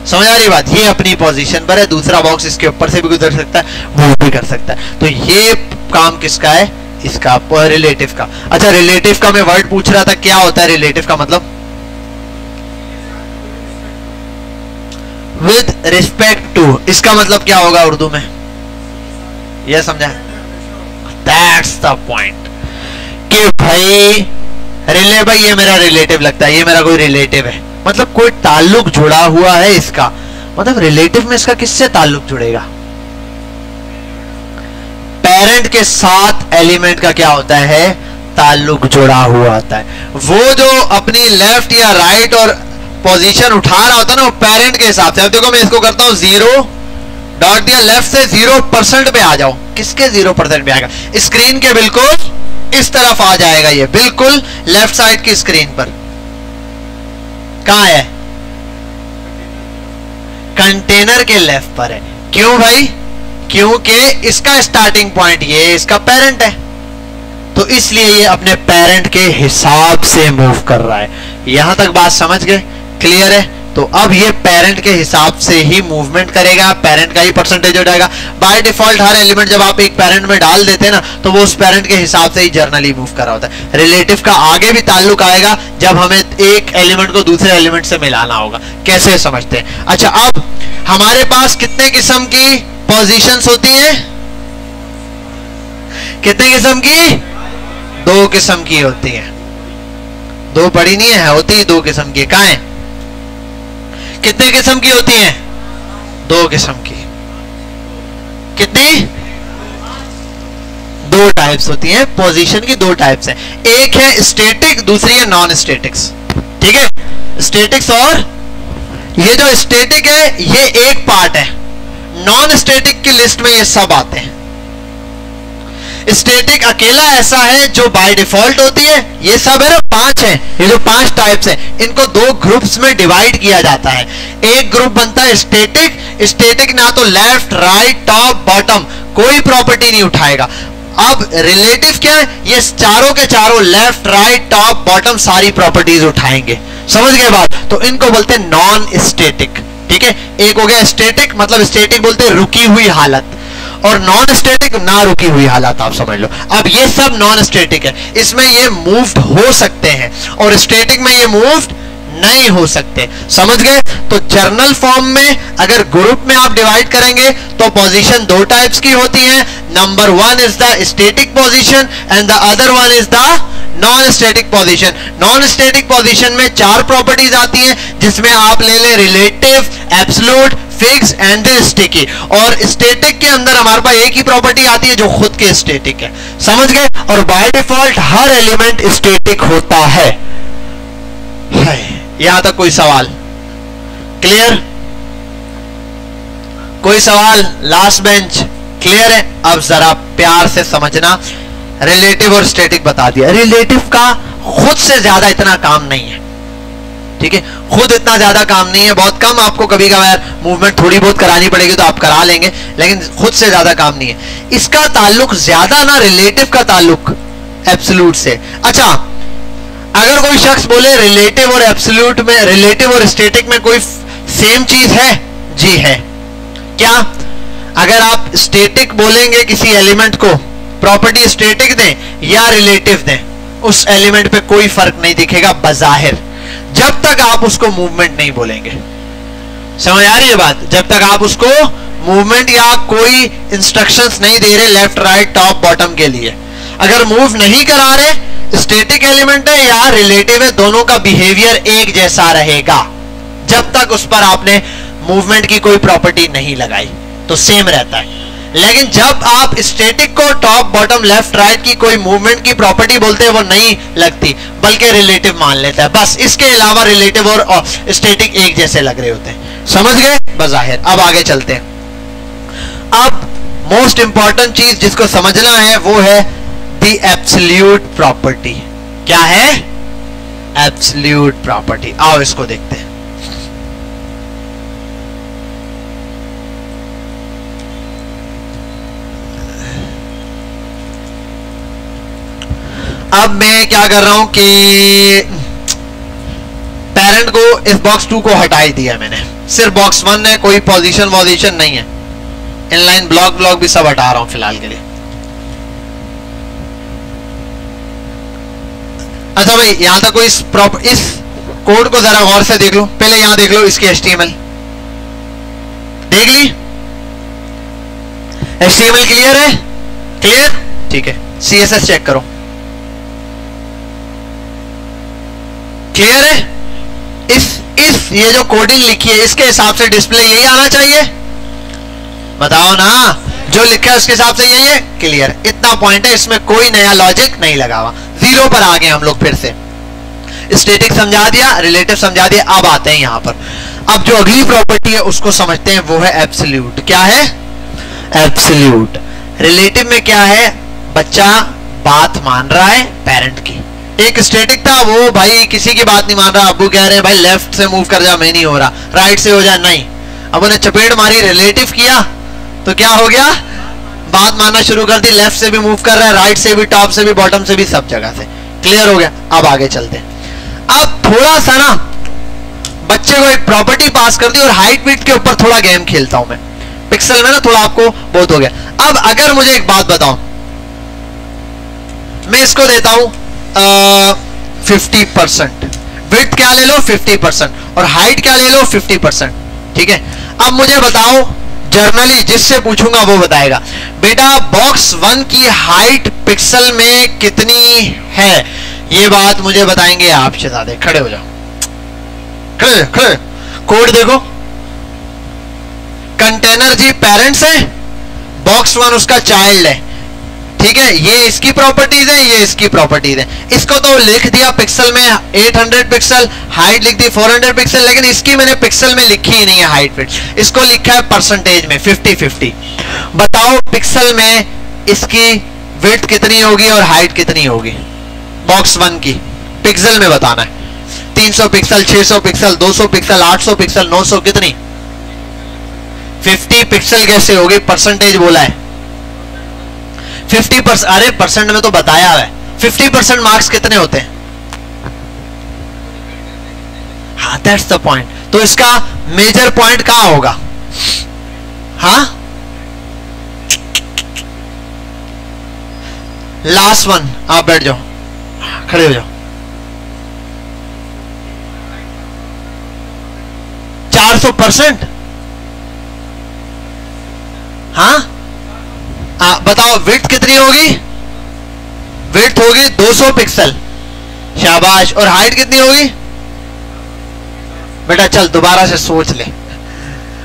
समझ आ रही बात? ये अपनी पोजीशन पर है, दूसरा बॉक्स इसके ऊपर से भी गुजर सकता है, वो भी कर सकता है। तो ये काम किसका है? इसका, रिलेटिव का। अच्छा रिलेटिव का मैं वर्ड पूछ रहा था, क्या होता है रिलेटिव का मतलब? विद रिस्पेक्ट टू, इसका मतलब क्या होगा उर्दू में? यह समझा? दैट्स द पॉइंट कि भाई भाई ये मेरा रिलेटिव लगता है, ये मेरा कोई रिलेटिव है, मतलब कोई ताल्लुक जुड़ा हुआ है इसका। मतलब रिलेटिव में इसका किससे ताल्लुक जुड़ेगा? पेरेंट के साथ एलिमेंट का क्या होता है? ताल्लुक जुड़ा हुआ होता है। वो जो अपनी लेफ्ट या राइट और पोजीशन उठा रहा होता है ना, वो पेरेंट के हिसाब से। अब देखो मैं इसको करता हूं 0 डॉट दिया, लेफ्ट से 0% पे आ जाओ। किसके 0% पे आएगा? स्क्रीन के बिल्कुल इस तरफ आ जाएगा, ये बिल्कुल लेफ्ट साइड की स्क्रीन पर। कहां है? कंटेनर के लेफ्ट पर है। क्यों भाई? क्योंकि इसका स्टार्टिंग पॉइंट ये इसका पेरेंट है, तो इसलिए ये अपने पेरेंट के हिसाब से मूव कर रहा है। यहां तक बात समझ गए? क्लियर है? तो अब ये पेरेंट के हिसाब से ही मूवमेंट करेगा, पेरेंट का ही परसेंटेज उठाएगा। बाय डिफॉल्ट हर एलिमेंट जब आप एक पेरेंट में डाल देते हैं ना, तो वो उस पेरेंट के हिसाब से ही जर्नली मूव कर रहा होता है। रिलेटिव का आगे भी ताल्लुक आएगा जब हमें एक एलिमेंट को दूसरे एलिमेंट से मिलाना होगा। कैसे समझते हैं? अच्छा अब हमारे पास कितने किस्म की पोजीशंस होती हैं? कितने किस्म की? 2 किस्म की होती है। 2 बड़ी नहीं है, होती है 2 किस्म की। कहां है? कितने किस्म की होती हैं? 2 किस्म की। कितनी? 2 टाइप्स होती हैं पोजीशन की। 2 टाइप्स हैं, एक है स्टैटिक, दूसरी है नॉन स्टैटिक्स। ठीक है? स्टैटिक्स, और ये जो स्टैटिक है ये एक पार्ट है, नॉन स्टैटिक की लिस्ट में ये सब आते हैं। स्टैटिक अकेला ऐसा है जो बाय डिफॉल्ट होती है। ये सब है ना 5 है, ये जो 5 टाइप्स है, इनको 2 ग्रुप्स में डिवाइड किया जाता है। एक ग्रुप बनता है स्टैटिक। स्टैटिक ना तो लेफ्ट राइट टॉप बॉटम कोई प्रॉपर्टी नहीं उठाएगा। अब रिलेटिव क्या है? ये चारों के चारों लेफ्ट राइट टॉप बॉटम सारी प्रॉपर्टीज उठाएंगे। समझ गए बात? तो इनको बोलते हैं नॉन स्टैटिक। ठीक है? एक हो गया स्टैटिक, मतलब स्टैटिक बोलते हैं रुकी हुई हालत, और नॉन स्टैटिक ना रुकी हुई हालत, आप समझ लो। अब ये सब नॉन स्टैटिक है, इसमें ये मूव्ड हो सकते हैं, और स्टैटिक में ये मूव्ड नहीं हो सकते। समझ गए? तो जर्नल फॉर्म में अगर ग्रुप में आप डिवाइड करेंगे तो पोजीशन 2 टाइप्स की होती है। Number 1 is the static position and the other one is the non static position. Non static position में 4 प्रॉपर्टीज आती हैं, जिसमें आप ले ले relative, absolute, fix and sticky. और स्टैटिक के अंदर हमारे पास एक ही प्रॉपर्टी आती है जो खुद के स्टैटिक है। समझ गए? और by default her element static होता है। यहां तक कोई सवाल? क्लियर? कोई सवाल? लास्ट बेंच क्लियर है? अब जरा प्यार से समझना। रिलेटिव और स्टैटिक बता दिया। रिलेटिव का खुद से ज्यादा इतना काम नहीं है। ठीक है? खुद इतना ज्यादा काम नहीं है, बहुत कम। आपको कभी कभार मूवमेंट थोड़ी बहुत करानी पड़ेगी तो आप करा लेंगे, लेकिन खुद से ज्यादा काम नहीं है। इसका ताल्लुक ज्यादा ना रिलेटिव का ताल्लुक एब्सोल्यूट से। अच्छा अगर कोई शख्स बोले रिलेटिव और एब्सोल्यूट में, रिलेटिव और स्टैटिक में कोई सेम चीज है? जी है। क्या? अगर आप स्टैटिक बोलेंगे किसी एलिमेंट को, प्रॉपर्टी स्टैटिक दें या रिलेटिव दें, उस एलिमेंट पे कोई फर्क नहीं दिखेगा बजाहिर, जब तक आप उसको मूवमेंट नहीं बोलेंगे। समझ आ रही है बात? जब तक आप उसको मूवमेंट या कोई इंस्ट्रक्शंस नहीं दे रहे लेफ्ट राइट टॉप बॉटम के लिए। अगर मूव नहीं करा रहे, स्टैटिक एलिमेंट है या रिलेटिव है, दोनों का बिहेवियर एक जैसा रहेगा जब तक उस पर आपने मूवमेंट की कोई प्रॉपर्टी नहीं लगाई, तो सेम रहता है। लेकिन जब आप स्टैटिक को टॉप बॉटम लेफ्ट राइट की कोई मूवमेंट की प्रॉपर्टी बोलते हैं, वो नहीं लगती बल्कि रिलेटिव मान लेता है। बस इसके अलावा रिलेटिव और स्टैटिक एक जैसे लग रहे होते हैं। समझ गए बजाहिर? अब आगे चलते हैं। अब मोस्ट इंपॉर्टेंट चीज जिसको समझना है वो है द एब्सोल्यूट प्रॉपर्टी। क्या है? Absolute property. आओ इसको देखते हैं। अब मैं क्या कर रहा हूं कि पेरेंट को इस बॉक्स 2 को हटा ही दिया मैंने, सिर्फ बॉक्स 1 है, कोई पोजीशन नहीं है, इनलाइन ब्लॉक भी सब हटा रहा हूं फिलहाल के लिए। अच्छा भाई यहां तक कोई इस कोड को जरा गौर से देख लो, पहले यहां देख लो इसकी HTML देख ली, HTML क्लियर है, क्लियर, ठीक है। CSS चेक करो, क्लियर है। इस ये जो कोडिंग लिखी है इसके हिसाब से डिस्प्ले यही आना चाहिए, बताओ ना, जो लिखा है उसके हिसाब से यही है, क्लियर। इतना पॉइंट है, इसमें कोई नया लॉजिक नहीं लगा हुआ, 0 पर आ गए हम लोग फिर से। स्टैटिक समझा दिया, रिलेटिव समझा दिया, अब आते हैं यहां पर। अब जो अगली प्रॉपर्टी है उसको समझते हैं, वो है एब्सोल्यूट। क्या है? एब्सोल्यूट। रिलेटिव में क्या है, बच्चा बात मान रहा है पेरेंट की। एक स्टैटिक था, वो भाई किसी की बात नहीं मान रहा, अब्बू कह रहे हैं भाई लेफ्ट से मूव कर जा, मैं नहीं हो रहा, राइट से हो जा, नहीं। अब उन्हें चपेट मारी, रिलेटिव किया तो क्या हो गया, बात मानना शुरू कर दी, लेफ्ट से भी मूव कर रहा है, राइट से भी, टॉप से भी, बॉटम से भी, सब जगह से। क्लियर हो गया। अब आगे चलते हैं। अब थोड़ा सा ना बच्चे को एक प्रॉपर्टी पास कर दी और हाइट विड्थ के ऊपर थोड़ा गेम खेलता हूं मैं, पिक्सल में ना थोड़ा आपको बहुत हो गया। अब अगर मुझे एक बात बताओ, मैं इसको देता हूं 50%, विड्थ क्या ले लो 50% और हाइट क्या ले लो 50%, ठीक है। अब मुझे बताओ, जर्नली जिससे पूछूंगा वो बताएगा, बेटा बॉक्स 1 की हाइट पिक्सल में कितनी है, ये बात मुझे बताएंगे आप शहजादे। खड़े हो जाओ, खड़े, कोड देखो, कंटेनर जी पेरेंट्स है, बॉक्स 1 उसका चाइल्ड है, ठीक है। ये इसकी प्रॉपर्टीज है, ये इसकी प्रॉपर्टीज है। इसको तो लिख दिया पिक्सल में 800 पिक्सल, हाइट लिख दी 400 पिक्सल, लेकिन इसकी मैंने पिक्सल में लिखी ही नहीं है हाइट विड्थ, इसको लिखा है परसेंटेज में 50-50। बताओ पिक्सल में इसकी विड्थ कितनी होगी और हाइट कितनी होगी, बॉक्स 1 की पिक्सल में बताना है। 300 पिक्सल, 600 पिक्सल, 200 पिक्सल, 800 पिक्सल, 900, कितनी 50 पिक्सल कैसे होगी, परसेंटेज बोला है 50%। अरे परसेंट में तो बताया है, 50% मार्क्स कितने होते हैं, हाँ दैट्स द पॉइंट। तो इसका मेजर पॉइंट कहां होगा, हाँ लास्ट वन। आप बैठ जाओ, खड़े हो जाओ, 400%, हाँ बताओ विड्थ कितनी होगी, विड्थ होगी 200 पिक्सल, शाबाश। और हाइट कितनी होगी, बेटा चल दोबारा से सोच ले,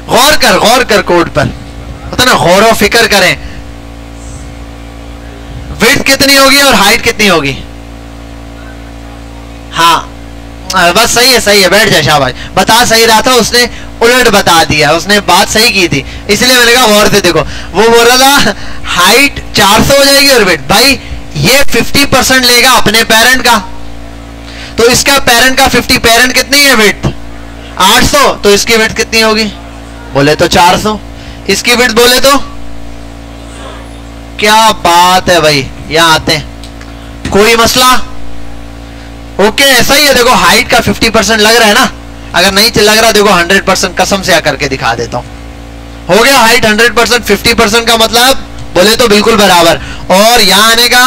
गौर कर कोड पर, पता ना गौर फिक्र करें। विड्थ कितनी होगी और हाइट कितनी होगी, हाँ बस सही है, बैठ जा, शाबाश। बता सही रहा था, उसने उलट बता दिया, उसने बात सही की थी, इसलिए मैंने कहा गौर से देखो। वो बोल रहा था हाइट 400 हो जाएगी और विड्थ, भाई ये 50% लेगा अपने पेरेंट का, तो इसका पेरेंट का 50, पेरेंट कितनी है विड्थ 800, तो इसकी विड्थ कितनी होगी, बोले तो 400, इसकी विड्थ बोले तो, क्या बात है भाई। यहां आते हैं, कोई मसला, ओके ऐसा ही है। देखो हाइट का 50% लग रहा है ना, अगर नहीं लग रहा देखो 100% कसम से आकर के दिखा देता हूं, हो गया हाइट 100%, 50% का मतलब बोले तो बिल्कुल बराबर, और यहां आने का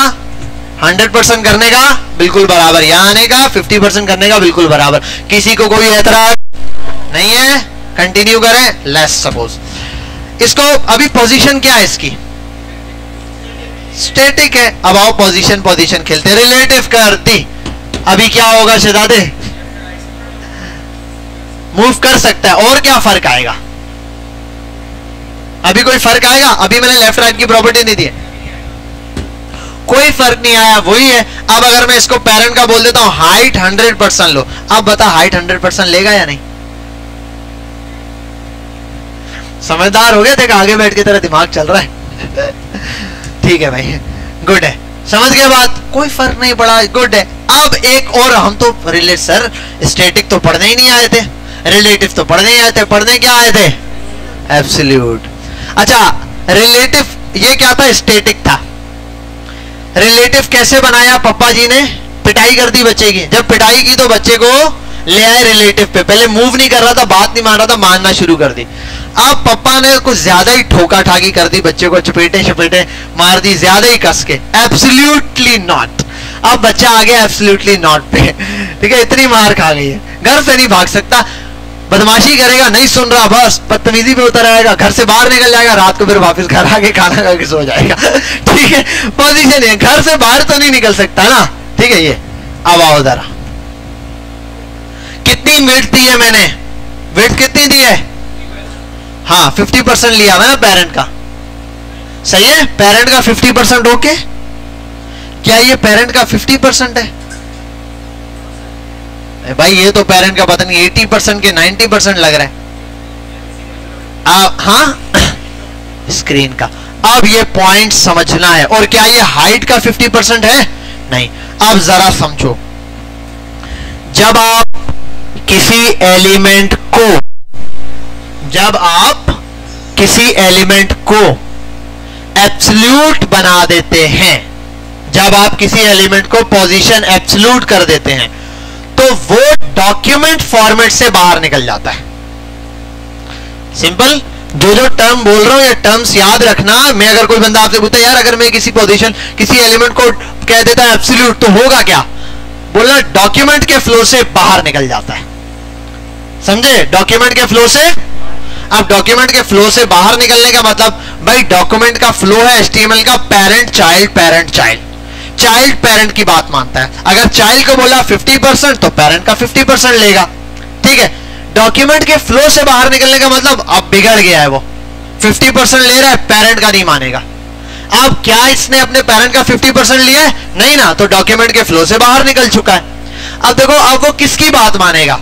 100% करने का बिल्कुल बराबर, यहां आने का 50% करने का बिल्कुल बराबर। किसी को कोई एतराज नहीं है, कंटिन्यू करें। लेट्स सपोज इसको, अभी पोजीशन क्या है इसकी, स्टैटिक है। अब आओ पोजीशन खेलते हैं, रिलेटिव कर दी। अभी क्या होगा शहजादे, मूव कर सकता है, और क्या फर्क आएगा, अभी कोई फर्क आएगा, अभी मैंने लेफ्ट राइट की प्रॉपर्टी नहीं दी है, कोई फर्क नहीं आया, वही है। अब अगर मैं इसको पेरेंट का बोल देता हूं हाइट 100% लो, अब बता हाइट 100% लेगा या नहीं, समझदार हो गया, देखा आगे बैठ के तेरा दिमाग चल रहा है ठीक है भाई, गुड है, समझ गए बात, कोई फर्क नहीं पड़ा, गुड है। अब एक और, हम तो रिलेट सर स्टैटिक तो पढ़ने ही नहीं आए थे, रिलेटिव तो पढ़ने ही आए थे, पढ़ने क्या आए थे, एब्सोल्यूट। अच्छा रिलेटिव ये क्या था, स्टैटिक था, रिलेटिव कैसे बनाया पापा जी ने? पिटाई कर दी बच्चे की। जब पिटाई की तो बच्चे को ले आए रिलेटिव पे। पहले मूव नहीं कर रहा था, बात नहीं मान रहा था, मानना शुरू कर दी। अब पापा ने कुछ ज्यादा ही ठोका ठाकी कर दी, बच्चे को चपेटे चपेटे मार दी ज्यादा ही कस के। Absolutely not. अब बच्चा आ गया एब्सोल्युटली नॉट पे, ठीक है, इतनी मार खा गई है, घर से नहीं भाग सकता, बदमाशी करेगा, नहीं सुन रहा, बस बदतमीजी पे उतर आएगा, घर से बाहर निकल जाएगा, रात को फिर वापस घर आके खाना खा के सो जाएगा। ठीक है, पोजीशन है, घर से बाहर तो नहीं निकल सकता ना। ठीक है, ये अब आओ जरा, कितनी विड्थ दी है मैंने? विड्थ कितनी दी है? हाँ 50% लिया हुआ ना पेरेंट का, सही है। पेरेंट का 50% ओके, क्या ये पेरेंट का 50% है? भाई ये तो पेरेंट का पता नहीं 80% के 90% लग रहा है। हाँ स्क्रीन का। अब ये पॉइंट समझना है। और क्या ये हाइट का 50% है? नहीं। अब जरा समझो, जब आप किसी एलिमेंट को एब्सोल्यूट बना देते हैं, जब आप किसी एलिमेंट को पोजीशन एब्सोल्यूट कर देते हैं, तो वो डॉक्यूमेंट फॉर्मेट से बाहर निकल जाता है। सिंपल। जो टर्म बोल रहा हूं ये टर्म्स याद रखना। मैं अगर कोई बंदा आपसे पूछता है यार अगर मैं किसी पोजीशन किसी एलिमेंट को कह देता है एब्सोल्यूट तो होगा क्या, बोलना डॉक्यूमेंट के फ्लो से बाहर निकल जाता है। समझे? डॉक्यूमेंट के फ्लो से। अब डॉक्यूमेंट के फ्लो से बाहर निकलने का मतलब, भाई डॉक्यूमेंट का फ्लो है एचटीएमएल का parent child parent child, child parent की बात मानता है। अगर चाइल्ड को बोला 50% तो पेरेंट का 50% लेगा। ठीक है, डॉक्यूमेंट के फ्लो से बाहर निकलने का मतलब अब बिगड़ गया है, वो 50% ले रहा है, पेरेंट का नहीं मानेगा। अब क्या इसने अपने पेरेंट का 50% लिया है? नहीं ना, तो डॉक्यूमेंट के फ्लो से बाहर निकल चुका है। अब देखो, अब वो किसकी बात मानेगा?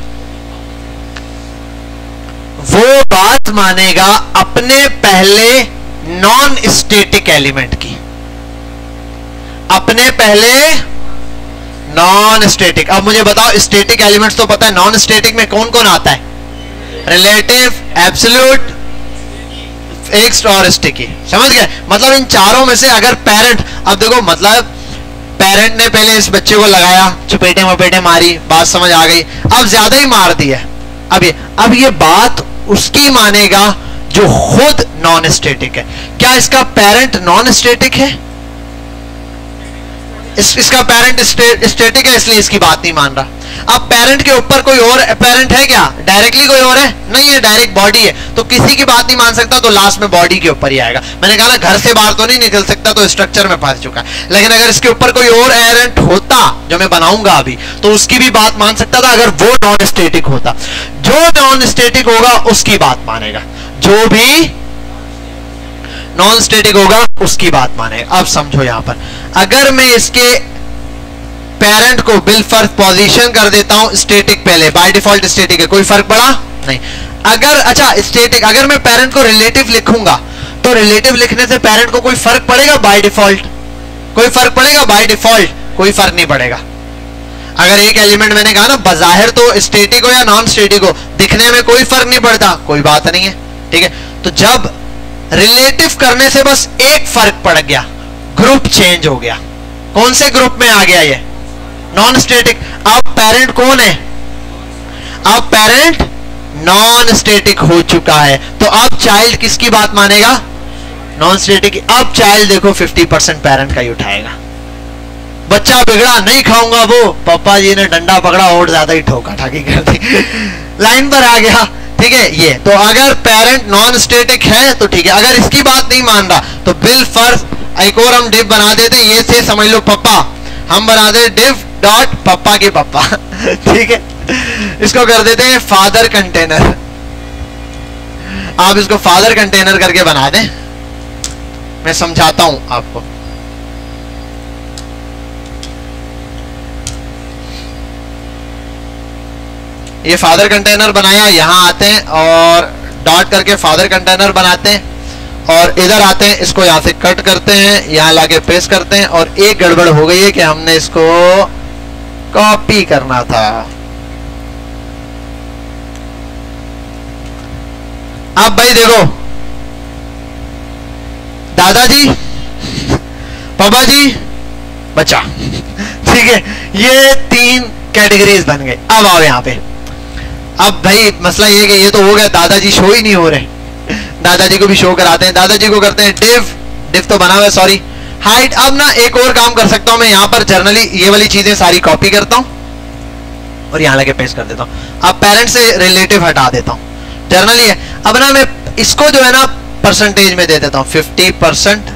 वो बात मानेगा अपने पहले नॉन स्टैटिक एलिमेंट की, अपने पहले नॉन स्टैटिक। अब मुझे बताओ, स्टैटिक एलिमेंट्स तो पता है, नॉन स्टैटिक में कौन कौन आता है? रिलेटिव, एब्सोल्यूट, फिक्स्ड और स्टिकी। समझ गए? मतलब इन चारों में से अगर पेरेंट, अब देखो मतलब पेरेंट ने पहले इस बच्चे को लगाया, चपेटे मपेटे मारी, बात समझ आ गई, अब ज्यादा ही मार दी है। अब ये बात उसकी मानेगा जो खुद नॉन स्टैटिक है। क्या इसका पेरेंट नॉन स्टैटिक है? इसका पेरेंट स्टैटिक है, इसलिए इसकी बात नहीं मान रहा। अब पेरेंट के ऊपर कोई और पेरेंट है क्या? डायरेक्टली कोई और है? नहीं है, डायरेक्ट बॉडी है, तो किसी की बात नहीं मान सकता, तो लास्ट में बॉडी के ऊपर ही आएगा। मैंने कहा ना घर से बाहर तो नहीं निकल सकता, तो स्ट्रक्चर में फंस चुका है। लेकिन अगर इसके ऊपर कोई और एरेंट होता जो मैं बनाऊंगा अभी, तो उसकी भी बात मान सकता था, अगर वो नॉन स्टैटिक होता। जो नॉन स्टैटिक होगा उसकी बात मानेगा, जो भी नॉन स्टैटिक होगा उसकी बात मानेगा। अब समझो, यहां पर अगर मैं इसके पेरेंट को बिल फर्स्ट पोजीशन कर देता हूं स्टैटिक, पहले बाय डिफॉल्ट स्टैटिक है, कोई फर्क पड़ा नहीं। अगर अच्छा स्टैटिक, अगर मैं पेरेंट को रिलेटिव लिखूंगा, तो रिलेटिव लिखने से पेरेंट को कोई फर्क पड़ेगा? बाय डिफॉल्ट कोई फर्क पड़ेगा? बाय डिफॉल्ट कोई फर्क नहीं पड़ेगा। अगर एक एलिमेंट मैंने कहा ना बाहर तो स्टैटिक हो या नॉन स्टैटिक हो, दिखने में कोई फर्क नहीं पड़ता, कोई बात नहीं है। ठीक है, तो जब रिलेटिव करने से बस एक फर्क पड़ गया, ग्रुप चेंज हो गया। कौन से ग्रुप में आ गया? ये नॉन स्टैटिक। अब पेरेंट कौन है? अब पेरेंट नॉन स्टैटिक हो चुका है, तो अब चाइल्ड किसकी बात मानेगा? Non static. अब चाइल्ड देखो 50% पेरेंट का ही उठाएगा। बच्चा बिगड़ा, नहीं खाऊंगा वो, पापा जी ने डंडा पकड़ा और ज्यादा ही ठोका ठाकी कर दी, लाइन पर आ गया। ठीक है, ये तो अगर पेरेंट नॉन स्टैटिक है तो ठीक है। अगर इसकी बात नहीं मान रहा तो बिल फर्स्ट एक और हम डिव बना देते, ये से समझ लो पप्पा, हम बना दे डिव डॉट पप्पा के पप्पा। ठीक है, इसको कर देते हैं फादर कंटेनर। आप इसको फादर कंटेनर करके बना दें, मैं समझाता हूं आपको। ये फादर कंटेनर बनाया, यहां आते हैं और डॉट करके फादर कंटेनर बनाते हैं, और इधर आते हैं, इसको यहां से कट करते हैं, यहां लाके पेस्ट करते हैं। और एक गड़बड़ हो गई है कि हमने इसको कॉपी करना था। अब भाई देखो, दादाजी, पापा जी, बचा। ठीक है, ये 3 कैटेगरीज बन गए। अब आओ यहाँ पे। अब भाई मसला ये कि ये तो हो गया, दादाजी शो ही नहीं हो रहे, दादाजी को भी शो कराते हैं, दादाजी को करते हैं डिव तो बना हुआ है, सॉरी हाइट। अब ना एक और काम कर सकता हूं मैं, यहाँ पर जर्नली ये वाली चीजें सारी कॉपी करता हूं और यहाँ लगे पेस्ट कर देता हूं। अब पेरेंट से रिलेटिव हटा देता हूं, जर्नली है। अब ना मैं इसको जो है ना परसेंटेज में दे देता हूं 50%,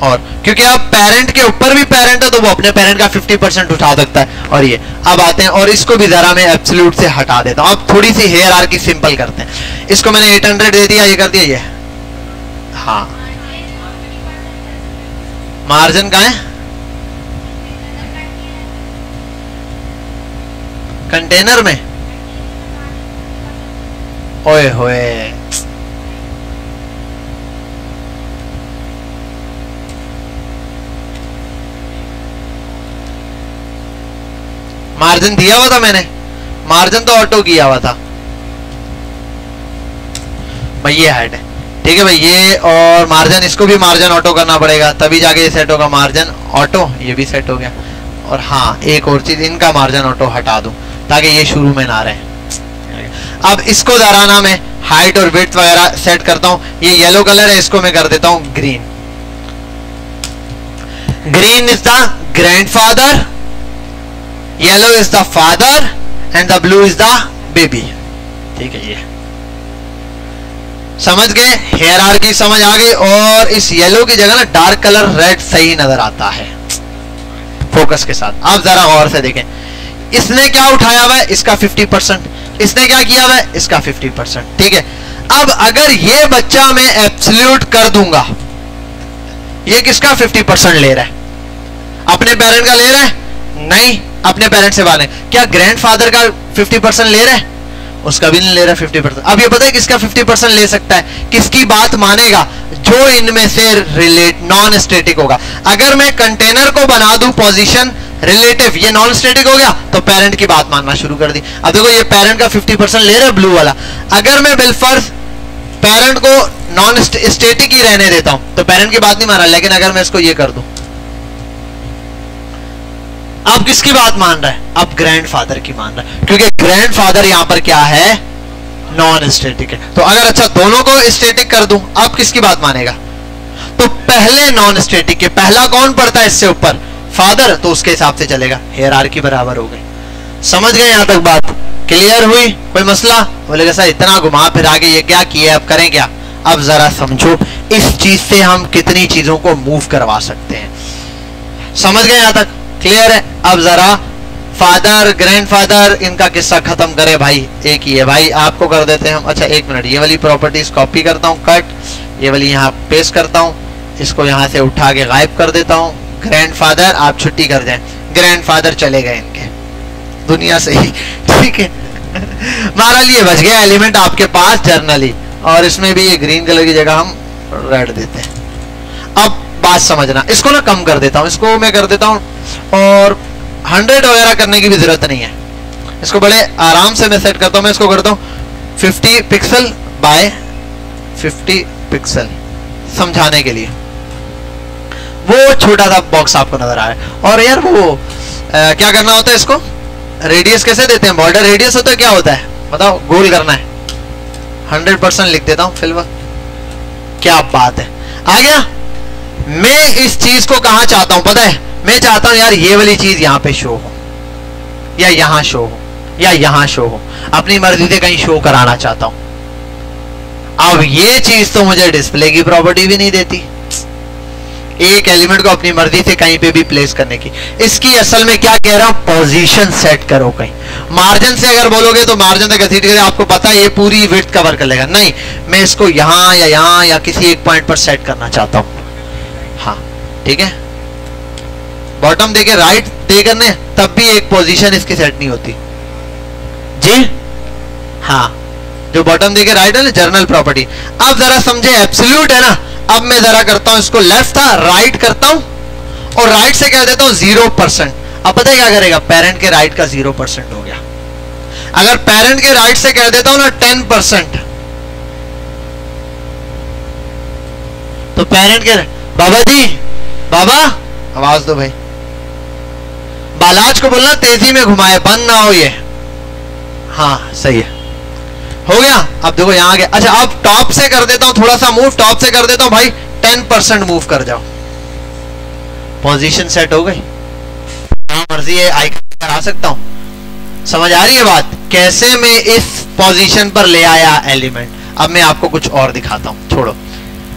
और क्योंकि अब पेरेंट के ऊपर भी पेरेंट है तो वो अपने पेरेंट का 50% उठा सकता है। और ये अब आते हैं और इसको भी जरा मैं एब्सोल्यूट से हटा देता हूं। अब थोड़ी सी हायरार्की सिंपल करते हैं। इसको मैंने 800 दे दिया, ये कर दिया ये। हाँ, मार्जिन का है कंटेनर में, ओए होए मार्जिन दिया हुआ था मैंने, मार्जिन तो ऑटो किया हुआ था भाई, ये हाइट है। ठीक है भाई, ये और मार्जिन, इसको भी मार्जिन ऑटो करना पड़ेगा तभी जाके ये सेट होगा। मार्जिन ऑटो, ये भी सेट हो गया। और हाँ, एक और चीज, इनका मार्जिन ऑटो हटा दूं ताकि ये शुरू में ना रहे। अब इसको जरा ना मैं हाइट और विड्थ वगैरह सेट करता हूं। ये येलो कलर है, इसको मैं कर देता हूं green. Green is the grandfather, yellow is the father and the blue is the baby. ठीक है, ये समझ गए, हायरार्की समझ आ गई। और इस येलो की जगह ना डार्क कलर रेड सही नजर आता है फोकस के साथ। अब जरा गौर से देखें, इसने क्या उठाया हुआ है, इसका 50%, इसने क्या किया हुआ है, इसका 50%। ठीक है, अब अगर ये बच्चा मैं एब्सोल्यूट कर दूंगा, ये किसका 50% ले रहा है, अपने पेरेंट का ले रहा है? नहीं, अपने पेरेंट से बात। क्या ग्रैंडफादर का 50% ले रहा है? उसका भी नहीं ले रहा 50%। अब ये पता है किसका 50% ले सकता है, किसकी बात मानेगा, जो इनमें से रिलेट नॉन स्टैटिक होगा। अगर मैं कंटेनर को बना दूं पोजीशन रिलेटिव, ये नॉन स्टैटिक हो गया तो पेरेंट की बात मानना शुरू कर दी। अब देखो ये पेरेंट का 50% ले रहा है ब्लू वाला। अगर मैं बिलफर्ज पेरेंट को नॉन स्टैटिक ही रहने देता हूं तो पेरेंट की बात नहीं मान रहा, लेकिन अगर मैं इसको ये कर दूं, अब किसकी बात मान रहा है, अब ग्रैंडफादर की मान रहा है, क्योंकि ग्रैंडफादर यहां पर क्या है, नॉन स्टैटिक है। तो अगर अच्छा दोनों को स्टैटिक कर दूं, अब किसकी बात मानेगा, तो पहले नॉन स्टैटिक के पहला कौन पड़ता है इससे ऊपर, फादर, तो उसके हिसाब से चलेगा। हायरार्की बराबर हो गई। समझ गए यहां तक बात क्लियर हुई? कोई मसला? बोलेगा सर इतना घुमा फिरा के ये क्या किया, अब करें क्या? अब जरा समझो इस चीज से हम कितनी चीजों को मूव करवा सकते हैं। समझ गए यहां तक? क्लियर है? अब जरा फादर ग्रैंडफादर इनका किस्सा खत्म करे भाई। एक ही है भाई, आपको कर देते हैं हम। अच्छा एक मिनट, ये वाली प्रॉपर्टीज कॉपी करता हूँ, कट, ये वाली यहाँ पेस्ट करता हूँ, इसको यहाँ से उठा के गायब कर देता हूँ। ग्रैंडफादर आप छुट्टी कर दें, ग्रैंडफादर चले गए इनके दुनिया से ही। ठीक है, हमारा लिए बच गया एलिमेंट आपके पास जर्नली, और इसमें भी ये ग्रीन कलर की जगह हम रेड देते हैं। अब बात समझना, इसको ना कम कर देता हूँ, इसको मैं कर देता हूँ, और 100 वगैरह करने की भी जरूरत नहीं है, इसको बड़े आराम से मैं सेट करता हूँ। मैं इसको करता हूँ 50 पिक्सल बाय 50 पिक्सल, समझाने के लिए। वो छोटा सा बॉक्स आपको नजर आ रहा है। और यार वो क्या करना होता है, इसको रेडियस कैसे देते हैं, बॉर्डर रेडियस होता है, क्या होता है बताओ, गोल करना है। 100% लिख देता हूं फिलहाल। क्या बात है, आ गया। मैं इस चीज को कहां चाहता हूं पता है, मैं चाहता हूं यार ये वाली चीज यहां पे शो हो, या यहां शो हो, या यहां शो हो, अपनी मर्जी से कहीं शो कराना चाहता हूं। अब ये चीज तो मुझे डिस्प्ले की प्रॉपर्टी भी नहीं देती, एक एलिमेंट को अपनी मर्जी से कहीं पे भी प्लेस करने की। इसकी असल में क्या कह रहा हूं, पोजीशन सेट करो कहीं। मार्जिन से अगर बोलोगे तो मार्जिन से घसीट आपको पता है ये पूरी विड्थ कवर कर लेगा, नहीं, मैं इसको यहां या यहां या किसी एक पॉइंट पर सेट करना चाहता हूं। हाँ ठीक है, बॉटम देके राइट दे करने, तब भी एक पोजीशन इसकी सेट नहीं होती जी। हाँ, जो बॉटम देके राइट है ना, जर्नल प्रॉपर्टी। अब जरा समझे, एब्सोल्यूट है ना। अब मैं जरा करता हूं इसको, लेफ्ट था राइट करता हूं, और राइट से कह देता हूं 0%। अब पता है क्या करेगा, पेरेंट के राइट का 0% हो गया। अगर पेरेंट के राइट से कह देता हूं ना 10%, तो पेरेंट के बाबा जी बाबा आवाज दो भाई। बालाज को बोलना तेजी में घुमाए, बंद ना हो ये। हाँ सही है, हो गया। अब देखो यहाँ आ गया। अच्छा अब टॉप से कर देता हूं थोड़ा सा मूव, टॉप से कर देता हूं भाई 10% मूव कर जाओ। पोजीशन सेट हो गई, मर्जी है आइकन करा सकता हूं। समझ आ रही है बात, कैसे मैं इस पोजीशन पर ले आया एलिमेंट। अब मैं आपको कुछ और दिखाता हूं, छोड़ो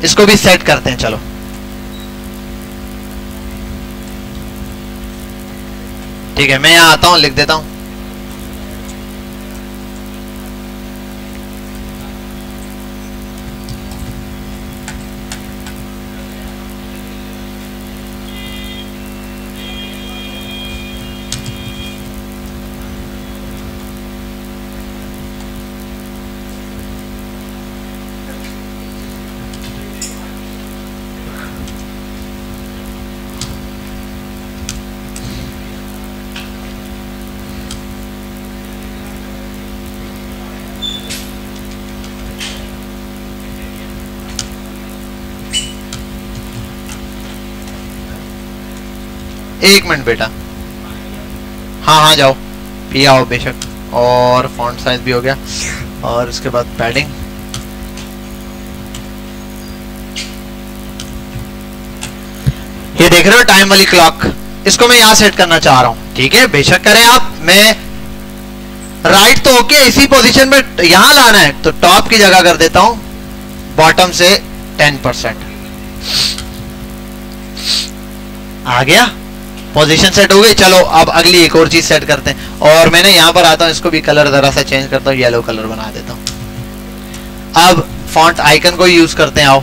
इसको भी सेट करते हैं। चलो ठीक है, मैं यहां आता हूं, लिख देता हूं एक मिनट बेटा। हाँ हाँ जाओ, पिया आओ बेशक। और फॉन्ट साइज भी हो गया, और उसके बाद पैडिंग। ये देख रहे हो टाइम वाली क्लॉक, इसको मैं यहां सेट करना चाह रहा हूं। ठीक है बेशक करें आप। मैं राइट तो ओके, इसी पोजीशन पे यहां लाना है तो टॉप की जगह कर देता हूं बॉटम से 10%। आ गया, पोजीशन सेट हो गई। चलो अब अगली एक और चीज सेट करते हैं, और मैंने यहां पर आता हूं, इसको भी कलर जरा सा चेंज करता हूं, येलो कलर बना देता हूं। अब फॉन्ट आइकन को यूज करते हैं। आओ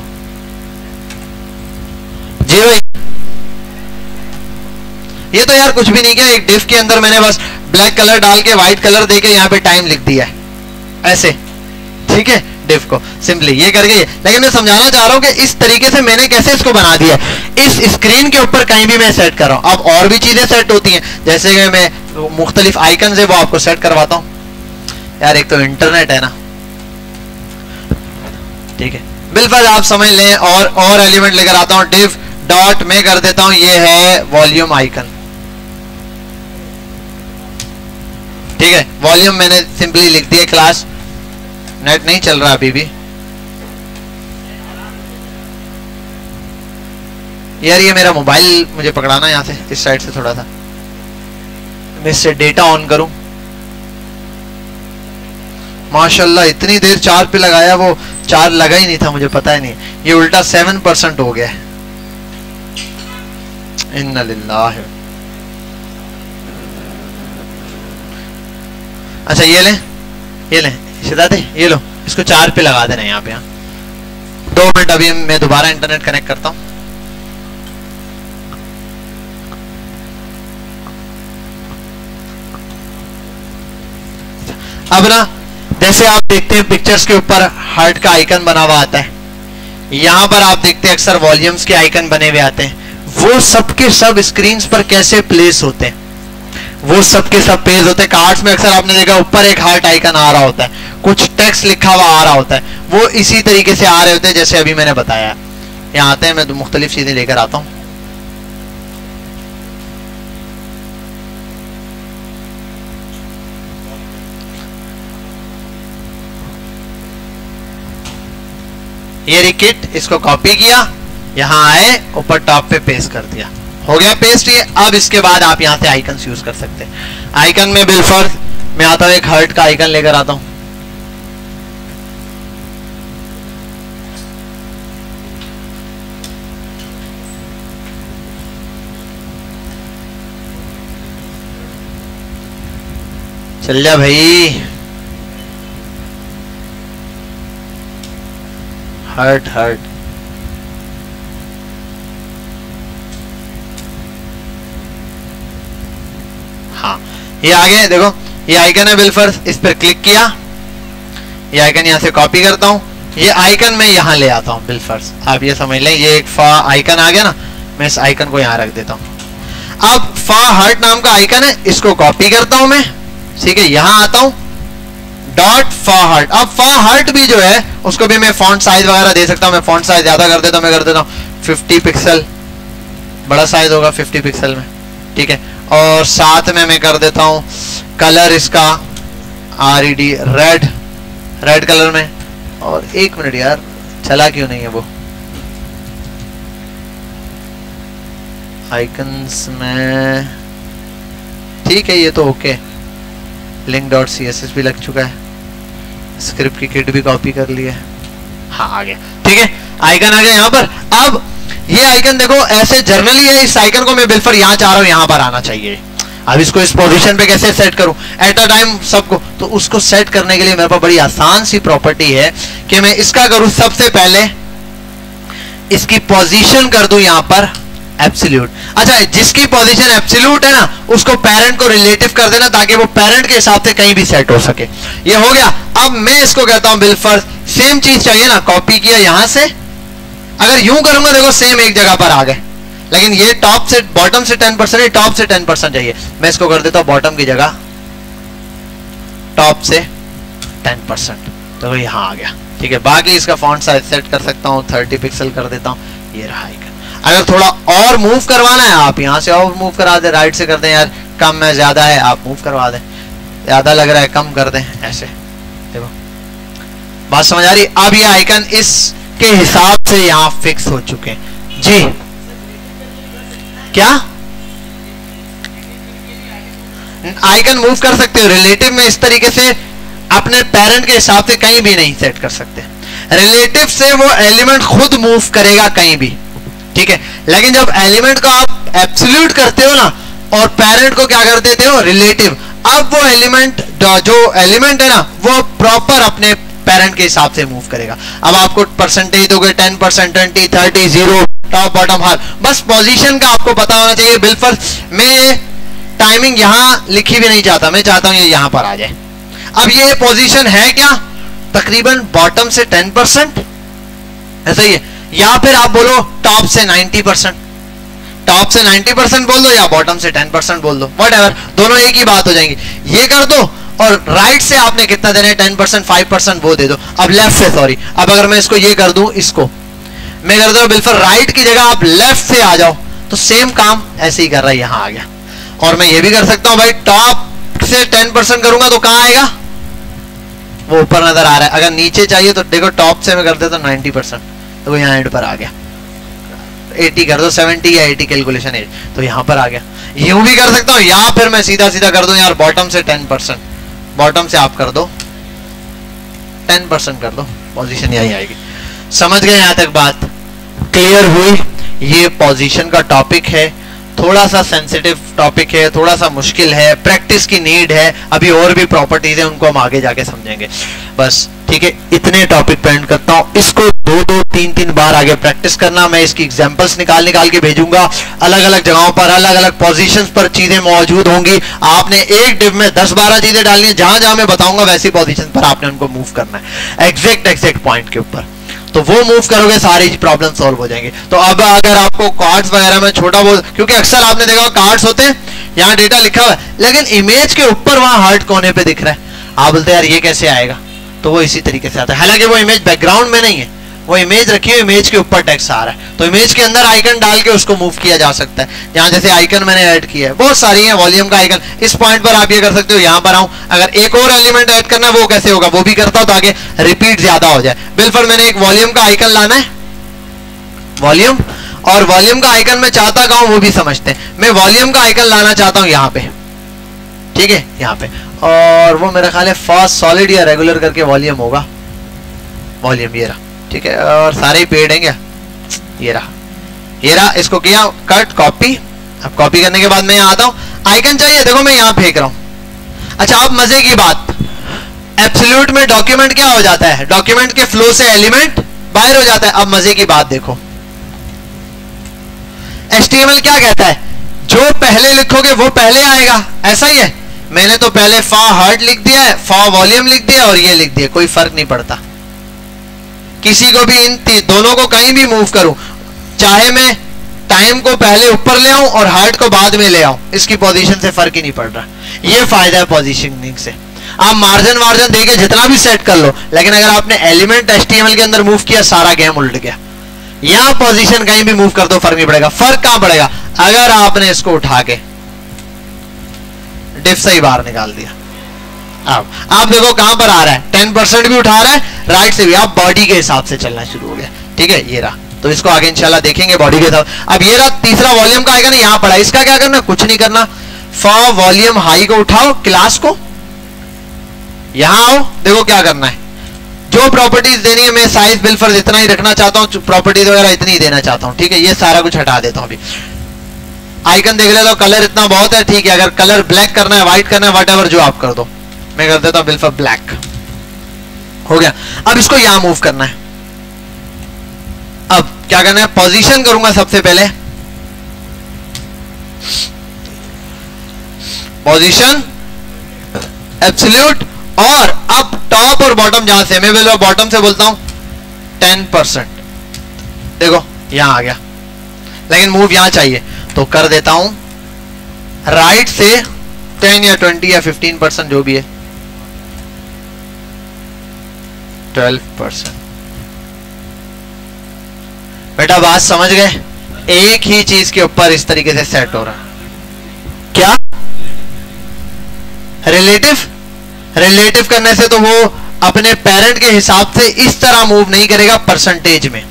जी भाई, ये तो यार कुछ भी नहीं किया, एक डिफ के अंदर मैंने बस ब्लैक कलर डाल के व्हाइट कलर देके यहाँ पे टाइम लिख दिया है ऐसे। ठीक है, डिफ को सिंपली ये करके, लेकिन मैं समझाना चाह रहा हूं कि इस तरीके से मैंने कैसे इसको बना दिया। इस स्क्रीन के ऊपर कहीं भी मैं सेट कर रहा हूं। अब और भी चीजें सेट होती हैं, जैसे कि मैं मुख्तलिफ आइकन है वो आपको सेट करवाता हूं। यार एक तो इंटरनेट है ना। ठीक है बिल्कुल, आप समझ लें। और एलिमेंट लेकर आता हूं, डिफ डॉट में कर देता हूं, ये है वॉल्यूम आइकन। ठीक है, वॉल्यूम मैंने सिंपली लिख दिया क्लास। नेट नहीं चल रहा अभी भी यार, ये मेरा मोबाइल मुझे पकड़ाना यहां से, इस साइड से थोड़ा सा मैं इससे डेटा ऑन करूं। माशाल्लाह इतनी देर 4 पे लगाया, वो 4 लगा ही नहीं था, मुझे पता ही नहीं। ये उल्टा 7% हो गया है। इन्ना लिल्लाह। अच्छा ये लें, ये लें शिदाते, ये लो, इसको 4 पे लगा देना यहाँ पे। 2 मिनट, अभी मैं दोबारा इंटरनेट कनेक्ट करता हूँ। अब ना जैसे आप देखते हैं पिक्चर्स के ऊपर हार्ट का आइकन बना हुआ आता है, यहां पर आप देखते हैं अक्सर वॉल्यूम्स के आइकन बने हुए आते हैं। वो सब के सब स्क्रीन्स पर कैसे प्लेस होते हैं, वो सब के सब पेज होते हैं। कार्ड्स में अक्सर आपने देखा ऊपर एक हार्ट आइकन आ रहा होता है, कुछ टेक्स्ट लिखा हुआ आ रहा होता है, वो इसी तरीके से आ रहे होते हैं जैसे अभी मैंने बताया। यहाँ आते हैं, मैं तो मुख्तलिफ चीजें लेकर आता हूँ। ये रिकिट, इसको कॉपी किया, यहाँ आए, ऊपर टॉप पे पेस्ट कर दिया, हो गया पेस्ट ये। अब इसके बाद आप यहाँ से आइकन यूज कर सकते हैं। आइकन में बिलफर्ज मैं आता हूँ, एक हार्ट का आइकन लेकर आता हूँ। चल जा भाई, हार्ट हार्ट। हाँ ये आ गए, देखो ये आइकन है बिलफर्ज, इस पर क्लिक किया, ये आइकन यहाँ से कॉपी करता हूँ, ये आइकन मैं यहाँ ले आता हूँ बिलफर्ज। आप ये समझ लें, ये एक फा आइकन आ गया ना, मैं इस आइकन को यहाँ रख देता हूँ। अब फा हार्ट नाम का आइकन है, इसको कॉपी करता हूँ मैं। ठीक है, यहाँ आता हूँ, डॉट फा हार्ट। अब फा हार्ट भी जो है उसको भी मैं फॉन्ट साइज वगैरह दे सकता हूँ। मैं फॉन्ट साइज ज्यादा कर देता हूँ, मैं कर देता हूँ 50 पिक्सल। बड़ा साइज होगा 50 पिक्सल में, ठीक है। और साथ में मैं कर देता हूं कलर इसका RED रेड कलर में। और एक मिनट यार, चला क्यों नहीं है वो आइकन्स में, ठीक है ये तो ओके। link.css भी लग चुका है, स्क्रिप्ट की किट भी कॉपी कर ली है, हाँ आ गया, ठीक है। आइकन आ गया यहाँ पर। अब ये आइकन देखो ऐसे जर्नली है, इस आइकन को मैं बिल्कुल यहाँ चाह रहा हूँ यहाँ पर आना चाहिए। अब इसको इस पोजीशन पे कैसे सेट करूं एट अ टाइम सबको, तो उसको सेट करने के लिए मेरे पास बड़ी आसान सी प्रॉपर्टी है कि मैं इसका करूं, सबसे पहले इसकी पोजीशन कर दूं यहां पर एब्सोल्यूट। अच्छा, जिसकी पोजीशन एब्सोल्यूट है ना, उसको पेरेंट को रिलेटिव कर देना ताकि वो पेरेंट के हिसाब से कहीं भी सेट हो सके। ये हो गया। अब मैं इसको कहता हूं बिलफर्ज, सेम चीज चाहिए ना, कॉपी किया यहां से, अगर यूं करूंगा देखो सेम एक जगह पर आ गए, लेकिन ये टॉप से बॉटम से 10%, ये टॉप से 10% चाहिए। मैं इसको कर देता हूं बॉटम की जगह टॉप से 10%, तो यहां आ गया, ठीक है। बाकी इसका फॉन्ट साइज सेट कर सकता हूं, 30 पिक्सल कर देता हूं, ये रहा आइकन। अगर थोड़ा और मूव करवाना है आप यहां से और मूव करा दे, राइट से कर दें, यार कम है ज्यादा है आप मूव करवा दें, ज्यादा लग रहा है कम कर दें, ऐसे देखो बात समझ आ रही। अब ये आइकन इसके हिसाब से यहां फिक्स हो चुके हैं जी। क्या आइकन मूव कर सकते हो रिलेटिव में, इस तरीके से अपने पेरेंट के हिसाब से कहीं भी नहीं सेट कर सकते। रिलेटिव से वो एलिमेंट खुद मूव करेगा कहीं भी, ठीक है। लेकिन जब एलिमेंट को आप एब्सोल्यूट करते हो ना और पेरेंट को क्या कर देते हो रिलेटिव, अब वो एलिमेंट जो एलिमेंट है ना वो प्रॉपर अपने पेरेंट के हिसाब से मूव करेगा। अब आपको परसेंटेज दोगे 10%, 20, 30, 0, टॉप बॉटम हर, बस पोजीशन का आपको पता होना चाहिए। बिल्कुल मैं टाइमिंग यहां लिखी भी नहीं चाहता, मैं चाहता हूं ये यहां पर आ जाए। अब ये पोजीशन है क्या, तकरीबन बॉटम से 10%, ऐसा ही है। या फिर आप बोलो टॉप से 90%, टॉप से 90% बोल दो या बॉटम से 10% बोल दो, व्हाटएवर, दोनों एक ही बात हो जाएंगी। ये कर दो और राइट से आपने कितना देना है 10%, 5% वो दे दो। अब लेफ्ट से, सॉरी, अब अगर मैं इसको ये कर दूं, इसको मैं कर दूं बिल्कुल राइट की जगह आप लेफ्ट से आ जाओ, तो सेम काम ऐसे ही कर रहा है, यहां आ गया। और मैं ये भी कर सकता हूं भाई टॉप से 10% करूंगा तो कहां आएगा, वो ऊपर नजर आ रहा है। अगर नीचे चाहिए तो देखो टॉप से मैं कर देता हूं 90%, तो वो यहां एंड पर आ गया। 80 कर दो, 70 या 80 कैलकुलेशन है तो यहां पर आ गया। यूं भी कर सकता हूं, या फिर मैं सीधा सीधा कर दूं यार बॉटम से 10%, बॉटम से आप कर दो 10% कर दो, पोजीशन यही आएगी। समझ गए यहां तक बात क्लियर हुई? ये पोजीशन का टॉपिक है, थोड़ा सा सेंसिटिव टॉपिक है, थोड़ा सा मुश्किल है, प्रैक्टिस की नीड है। अभी और भी प्रॉपर्टीज है, उनको हम आगे जाके समझेंगे बस, ठीक है। इतने टॉपिक पे एंड करता हूं, इसको 2-2, 3-3 बार आगे प्रैक्टिस करना। मैं इसकी एग्जांपल्स निकाल के भेजूंगा, अलग अलग जगहों पर अलग अलग पोजीशंस पर चीजें मौजूद होंगी। आपने एक डिव में 10-12 चीजें डालनी है, जहां जहां मैं बताऊंगा वैसी पोजीशन पर आपने उनको मूव करना है एग्जैक्ट पॉइंट के ऊपर, तो वो मूव करोगे सारी प्रॉब्लम सॉल्व हो जाएंगे। तो अब अगर आपको कार्ड्स वगैरह में छोटा बहुत, क्योंकि अक्सर आपने देखा कार्ड्स होते हैं यहाँ डेटा लिखा हुआ है, लेकिन इमेज के ऊपर वहां हार्ड कोने पे दिख रहा है, आप बोलते हैं यार ये कैसे आएगा, तो वो इसी तरीके से आता है। हालांकि वो इमेज बैकग्राउंड में नहीं है, वो इमेज रखी है, इमेज के ऊपर टेक्स्ट आ रहा है, तो इमेज के अंदर आइकन डाल के उसको मूव किया जा सकता है। यहाँ जैसे आइकन मैंने ऐड किया है, बहुत सारी है, वॉल्यूम का आइकन, इस पॉइंट पर आप ये कर सकते हो। यहाँ पर आऊं, अगर एक और एलिमेंट ऐड करना है वो कैसे होगा, वो भी करता हूं ताकि रिपीट ज्यादा हो जाए। बिल्कुल मैंने एक वॉल्यूम का आइकन लाना है, वॉल्यूम, और वॉल्यूम का आइकन मैं चाहता कहां वो भी समझते हैं। मैं वॉल्यूम का आइकन लाना चाहता हूं यहाँ पे, ठीक है, यहाँ पे, और वो मेरा ख्याल है फास्ट सॉलिड या रेगुलर करके वॉल्यूम होगा, वॉल्यूम ये रहा, ठीक है। और सारे ही पेड हैं क्या, ये रहा, इसको किया कट कॉपी। अब कॉपी करने के बाद मैं यहाँ आता हूँ, आइकन चाहिए, देखो मैं यहाँ फेंक रहा हूँ। अच्छा, अब मजे की बात, एब्सोल्यूट में डॉक्यूमेंट क्या हो जाता है, डॉक्यूमेंट के फ्लो से एलिमेंट बाहर हो जाता है। अब मजे की बात देखो, HTML क्या कहता है, जो पहले लिखोगे वो पहले आएगा, ऐसा ही है। मैंने तो पहले फॉ हार्ड लिख दिया है, फॉ वॉल्यूम लिख दिया और ये लिख दिया, कोई फर्क नहीं पड़ता किसी को भी। इन दोनों को कहीं भी मूव करूं, चाहे मैं टाइम को पहले ऊपर ले आऊं और हार्ड को बाद में ले आऊं, इसकी पोजीशन से फर्क ही नहीं पड़ रहा। ये फायदा है पोजीशनिंग से। आप मार्जिन वार्जिन देके जितना भी सेट कर लो, लेकिन अगर आपने एलिमेंट HTML के अंदर मूव किया, सारा गेम उल्ट गया। यहां पोजीशन कहीं भी मूव कर दो फर्क नहीं पड़ेगा। फर्क कहां पड़ेगा? अगर आपने इसको उठा के डिफ से ही बाहर निकाल दिया। अब आप देखो कहां पर आ रहा है, 10% भी उठा रहा है, राइट से भी आप बॉडी के हिसाब से चलना शुरू हो गया। ठीक है, ये रहा। तो इसको आगे इंशाल्लाह देखेंगे बॉडी के हिसाब। अब ये रहा तीसरा वॉल्यूम का आएगा ना, यहां पड़ा। इसका क्या करना? कुछ नहीं करना। फॉर वॉल्यूम हाई को उठाओ, क्लास को यहां आओ, देखो क्या करना है। जो प्रॉपर्टीज देनी है, मैं साइज बिलफर्ज इतना ही रखना चाहता हूं, प्रॉपर्टीज वगैरह इतनी ही देना चाहता हूं। ठीक है, ये सारा कुछ हटा देता हूं। अभी आइकन देख रहे हो, कलर इतना बहुत है। ठीक है, अगर कलर ब्लैक करना है, व्हाइट करना है, व्हाटएवर जो आप कर दो। मैं कर देता हूं बिलफर्ज ब्लैक, हो गया। अब इसको यहां मूव करना है। अब क्या करना है? पोजीशन करूंगा सबसे पहले, पोजीशन एब्सोल्यूट, और अब टॉप और बॉटम जहां से, मैं बिल्कुल बॉटम से बोलता हूं 10%। देखो यहां आ गया, लेकिन मूव यहां चाहिए तो कर देता हूं राइट से 10 या 20 या 15% जो भी है, 12%। बेटा बात समझ गए? एक ही चीज के ऊपर इस तरीके से सेट हो रहा है। क्या रिलेटिव? रिलेटिव करने से तो वो अपने पेरेंट के हिसाब से इस तरह मूव नहीं करेगा परसेंटेज में,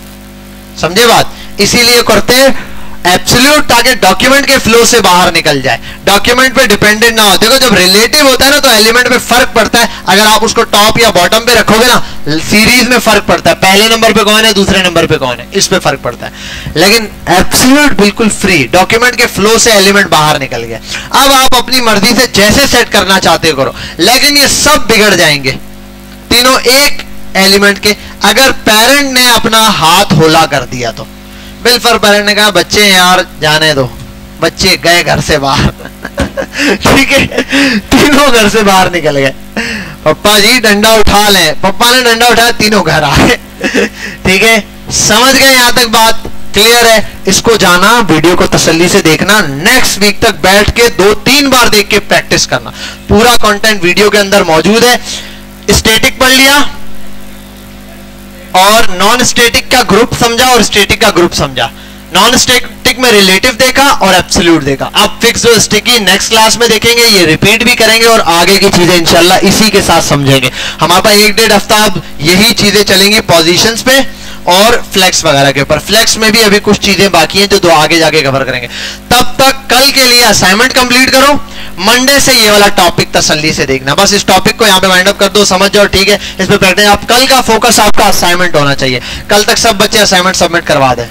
समझे बात? इसीलिए करते हैं एब्सोल्यूट, ताकि डॉक्यूमेंट के फ्लो से बाहर निकल जाए, डॉक्यूमेंट पे डिपेंडेंट ना हो। देखो जब रिलेटिव होता है ना, तो एलिमेंट में फर्क पड़ता है। अगर आप उसको टॉप या बॉटम पे रखोगे ना, सीरीज में फर्क पड़ता है, पहले नंबर पे कौन है, दूसरे नंबर पे कौन है, इस पे फर्क पड़ता है। लेकिन एब्सोल्यूट बिल्कुल फ्री, डॉक्यूमेंट के फ्लो से एलिमेंट बाहर निकल गया। अब आप अपनी मर्जी से जैसे सेट करना चाहते हो करो, लेकिन ये सब बिगड़ जाएंगे तीनों एक एलिमेंट के। अगर पेरेंट ने अपना हाथ होला कर दिया तो बिलफर पेरेंट ने कहा बच्चे यार जाने दो, बच्चे गए घर से बाहर। ठीक है, तीनों घर से बाहर निकल गए। पप्पा जी डंडा उठा लें, पप्पा ने डंडा उठाया, तीनों घर आ गए। ठीक है, समझ गए? यहां तक बात क्लियर है? इसको जाना, वीडियो को तसल्ली से देखना, नेक्स्ट वीक तक बैठ के 2-3 बार देख के प्रैक्टिस करना। पूरा कंटेंट वीडियो के अंदर मौजूद है। स्टैटिक पढ़ लिया और नॉन स्टैटिक का ग्रुप समझा और स्टैटिक का ग्रुप समझा। नॉन स्टैटिक में रिलेटिव देखा और एब्सोल्यूट देखा। अब फिक्स और स्टिकी नेक्स्ट क्लास में देखेंगे, ये रिपीट भी करेंगे और आगे की चीजें इंशाल्लाह इसी के साथ समझेंगे। हमारे पास 1-1.5 हफ्ता अब यही चीजें चलेंगी पोजीशंस पे और फ्लेक्स वगैरह के ऊपर। फ्लेक्स में भी अभी कुछ चीजें बाकी हैं जो आगे जाके कवर करेंगे। तब तक कल के लिए असाइनमेंट कंप्लीट करो, मंडे से ये वाला टॉपिक तसल्ली से देखना। बस इस टॉपिक को यहाँ पे वाइंड अप कर दो, समझ जाओ। ठीक है, इस पे प्रैक्टिस। आप कल का फोकस आपका असाइनमेंट होना चाहिए। कल तक सब बच्चे असाइनमेंट सबमिट करवा दें।